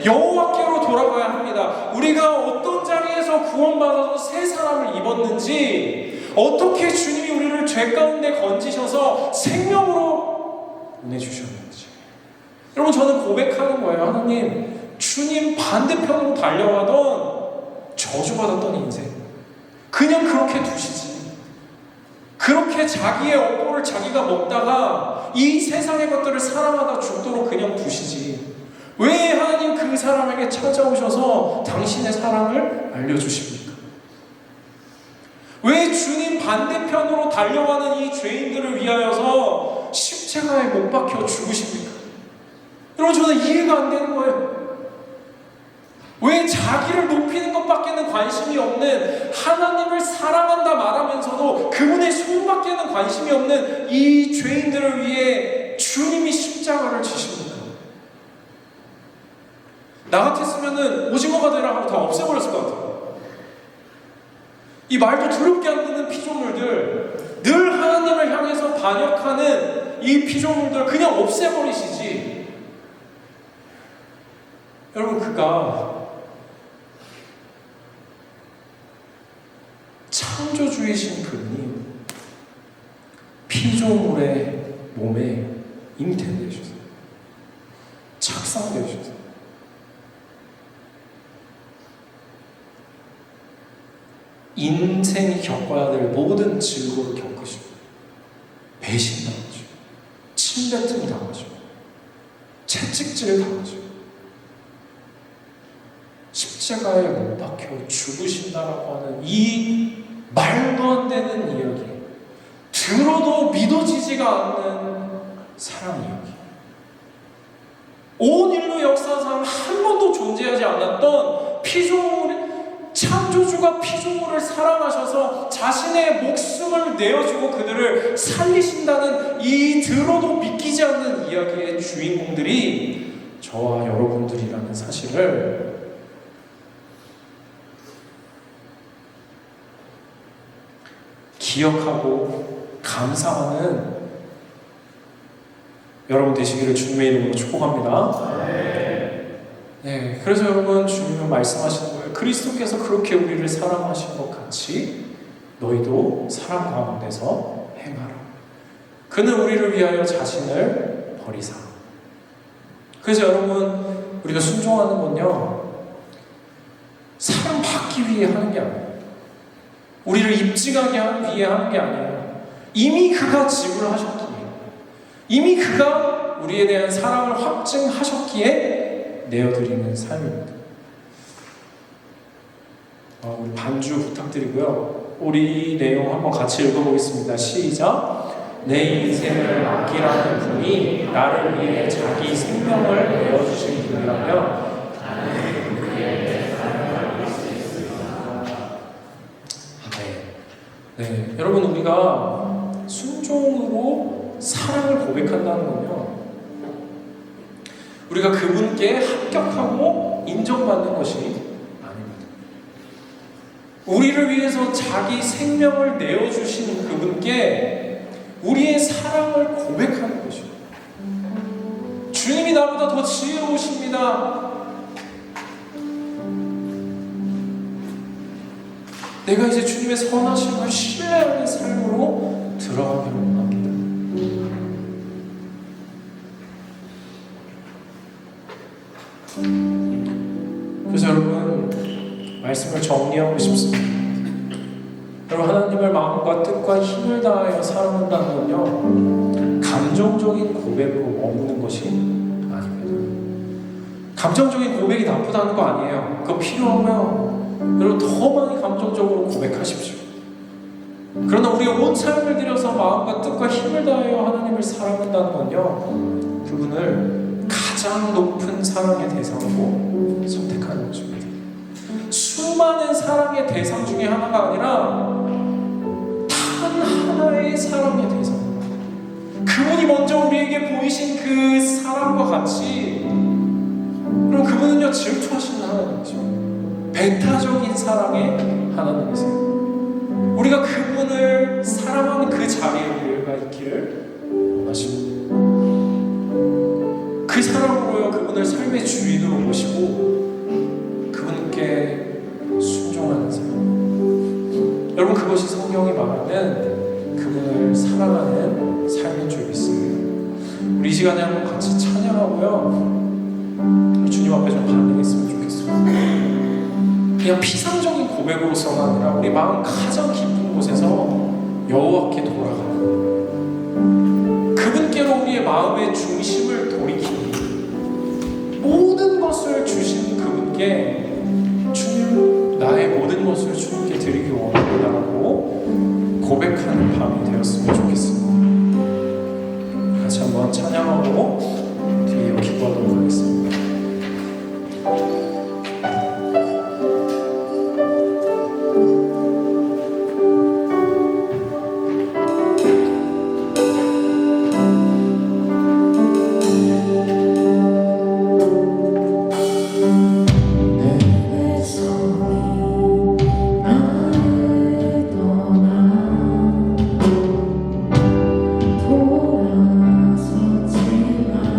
여호와께로 돌아가야 합니다. 우리가 어떤 자리에서 구원받아서 새 사람을 입었는지, 어떻게 주님이 우리를 죄 가운데 건지셔서 생명으로 보내주셨는지, 여러분, 저는 고백하는 거예요. 하나님, 주님 반대편으로 달려가던 저주받았던 인생 그냥 그렇게 두시지. 그렇게 자기의 업보를 자기가 먹다가 이 세상의 것들을 사랑하다 죽도록 그냥 두시지. 왜 하나님 그 사람에게 찾아오셔서 당신의 사랑을 알려주십니까? 왜 주님 반대편으로 달려가는 이 죄인들을 위하여서 십자가에 못 박혀 죽으십니까? 여러분, 저는 이해가 안 되는 거예요. 왜 자기를 높이는 것밖에는 관심이 없는, 하나님을 사랑한다 말하면서도 그분의 손밖에는 관심이 없는 이 죄인들을 위해 주님이 십자가를 지십니까? 나 같았으면은 오징어가 되라 하고 다 없애버렸을 것 같아요. 이 말도 더럽게 안 듣는 피조물들, 늘 하나님을 향해서 반역하는 이 피조물들 그냥 없애버리시지. 여러분, 그가 창조주이신 그분이 피조물의 몸에 임태되셔서 착상되셔서 인생이 겪어야 될 모든 즐거움을 겪으시고, 배신당하시고, 침뱉음 당하시고, 채찍질 당하시고, 십자가에 못 박혀 죽으신다라고 하는 이 말도 안 되는 이야기, 들어도 믿어지지가 않는 사랑 이야기, 온 인류 역사상 한 번도 존재하지 않았던 피조물, 창조주가 피조물을 사랑하셔서 자신의 목숨을 내어주고 그들을 살리신다는 이 들어도 믿기지 않는 이야기의 주인공들이 저와 여러분들이라는 사실을 기억하고 감사하는 여러분 되시기를 주님의 이름으로 축복합니다. 네, 그래서 여러분, 주님은 말씀하시는 거예요. 그리스도께서 그렇게 우리를 사랑하신 것 같이 너희도 사랑 가운데서 행하라. 그는 우리를 위하여 자신을 버리사. 그래서 여러분, 우리가 순종하는 건요, 사랑 받기 위해 하는 게 아니에요. 우리를 입증하기 위해 하는 게 아니에요. 이미 그가 지불하셨기에, 이미 그가 우리에 대한 사랑을 확증하셨기에 내어드리는 삶입니다. 우리 반주 부탁드리고요. 우리 내용 한번 같이 읽어보겠습니다. 시작. 내 인생을 맡기라는 분이 나를 위해 자기 생명을 내어주신 분이라면 나는 그에게 사랑을 받을 수 있습니다. 네, 여러분, 우리가 순종으로 사랑을 고백한다는 건요, 우리가 그분께 합격하고 인정받는 것이 아닙니다. 우리를 위해서 자기 생명을 내어주신 그분께 우리의 사랑을 고백하는 것입니다. 주님이 나보다 더 지혜로우십니다. 내가 이제 주님의 선하심을 신뢰하는 삶으로 들어가기를 원합니다. 그래서 여러분 말씀을 정리하고 싶습니다. 여러분 하나님을 마음과 뜻과 힘을 다하여 사랑한다는 건요 감정적인 고백으로 머무는 것이 아닙니다. 감정적인 고백이 나쁘다는 거 아니에요. 그거 필요하면 여러분 더 많이 감정적으로 고백하십시오. 그러나 우리가 온 삶을 들여서 마음과 뜻과 힘을 다하여 하나님을 사랑한다는 건요 그분을 가장 높은 사랑의 대상으로 선택하는 것입니다. 수많은 사랑의 대상 중에 하나가 아니라 단 하나의 사랑의 대상, 그분이 먼저 우리에게 보이신 그 사랑과 같이, 그럼 그분은요 질투하시는 하나님이십니다. 배타적인 사랑의 하나님이세요. 우리가 그분을 사랑하는 그 자리에 우리가 있기를 원하십니다. 그 사랑으로요 그분을 삶의 주인으로 모시고 그분께 순종하는 삶. 여러분 그것이 성경이 말하는 그분을 사랑하는 삶인 줄 믿습니다. 우리 이 시간에 한번 같이 찬양하고요 주님 앞에 좀 반응했으면 좋겠습니다. 그냥 피상적인 고백으로서가 아니라 우리 마음 가장 깊은 곳에서 여호와께 돌아가는, 그분께로 우리의 마음의 중심을 돌이키는, 모든 것을 주신 그분께 주님 나의 모든 것을 주님께 드리기 원합니다라고 고백하는 밤이 되었으면 좋겠습니다. 같이 한번 찬양하고 뒤에 기도하도록 하겠습니다. 돌아서지만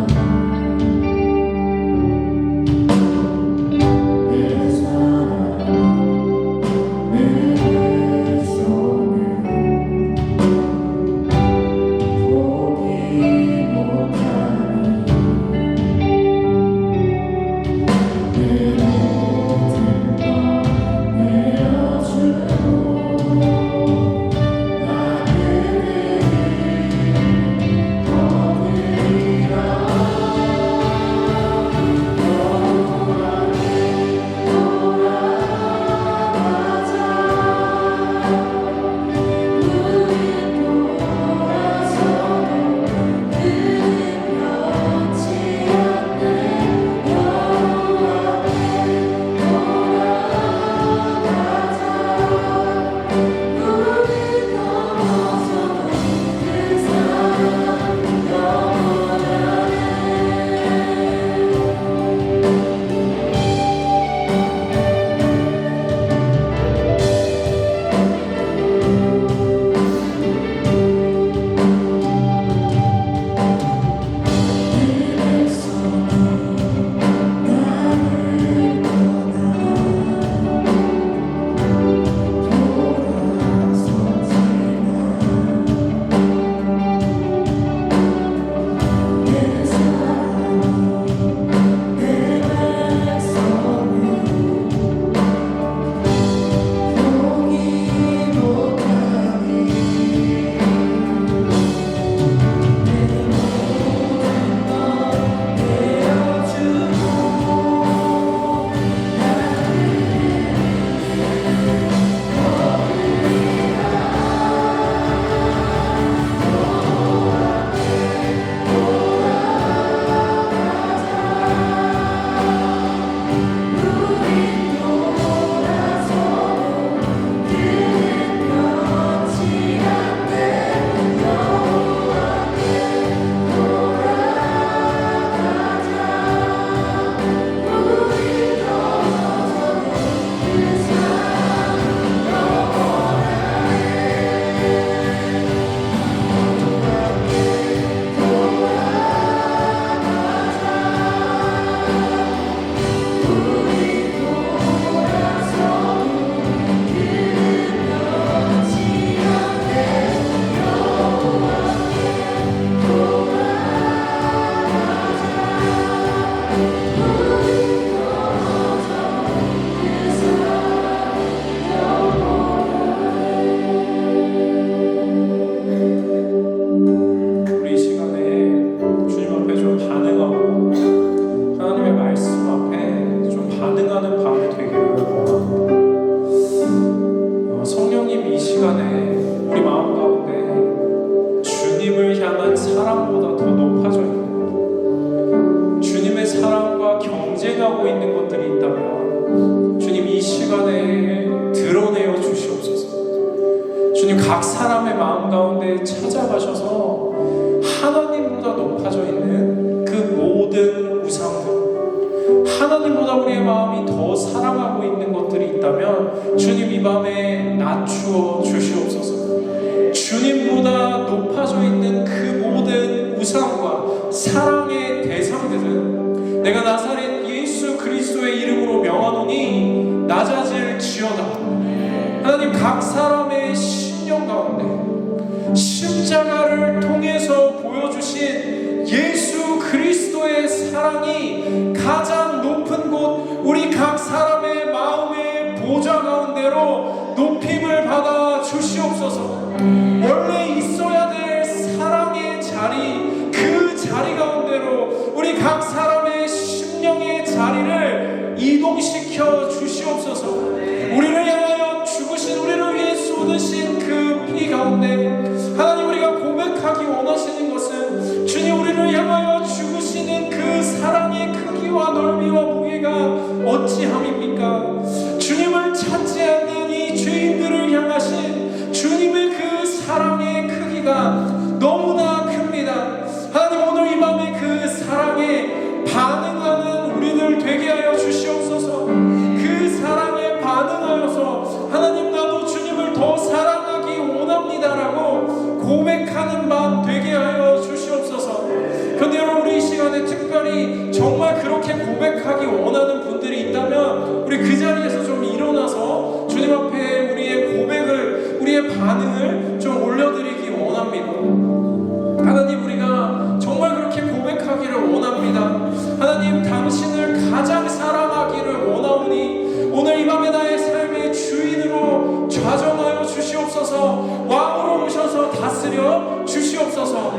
하나님보다 우리의 마음이 더 사랑하고 있는 것들이 있다면 주님 이 밤에 낮추어 주시옵소서. 주님보다 높아져 있는 그 모든 우상과 사랑의 대상들은 내가 나사렛 예수 그리스도의 이름으로 명하노니 낮아질지어다. 하나님, 각 사람의 심령 가운데 십자가를 통해서 보여주신 예수 그리스도의 사랑이 가장 높은 곳, 우리 각 사람의 마음의 보좌 가운데로 높임을 받아 주시옵소서. 원래 있어야 될 사랑의 자리, 그 자리 가운데로 우리 각 사람의 심령의 자리를 이동시켜 주시옵소서. 우리를 향하여 죽으신, 우리를 위해 쏟으신 그 피 가운데 하나님, 우리가 고백하기 원하시는 것은 주님, 우리를 향하여 죽으시는 그 사랑의 크기와 넓이와 무게가 어찌함입니까? 주님을 찾지 않는 이 죄인들을 향하신 주님의 그 사랑의 크기가 너무나 큽니다. 하나님, 오늘 이 밤에 그 사랑에 반응하는 우리들 되게 하여 주시옵소서. 그 사랑에 반응하여서 하나님, 나도 주님을 더 사랑하기 원합니다라고 고백하는 밤 되게 하여 주시옵소서. 그런데 여러분, 우리 이 시간에 특별히 정말 그렇게 고백하기 원하는 분들이 있다면 우리 그 자리에서 좀 일어나서 주님 앞에 우리의 고백을, 우리의 반응을 좀 올려드리기 원합니다. 하나님, 우리가 정말 그렇게 고백하기를 원합니다. 하나님, 당신을 가장 사랑하기를 원하오니 오늘 이 밤에 나의 삶의 주인으로 좌정하여 주시옵소서. 왕으로 오셔서 다스려 주시옵소서.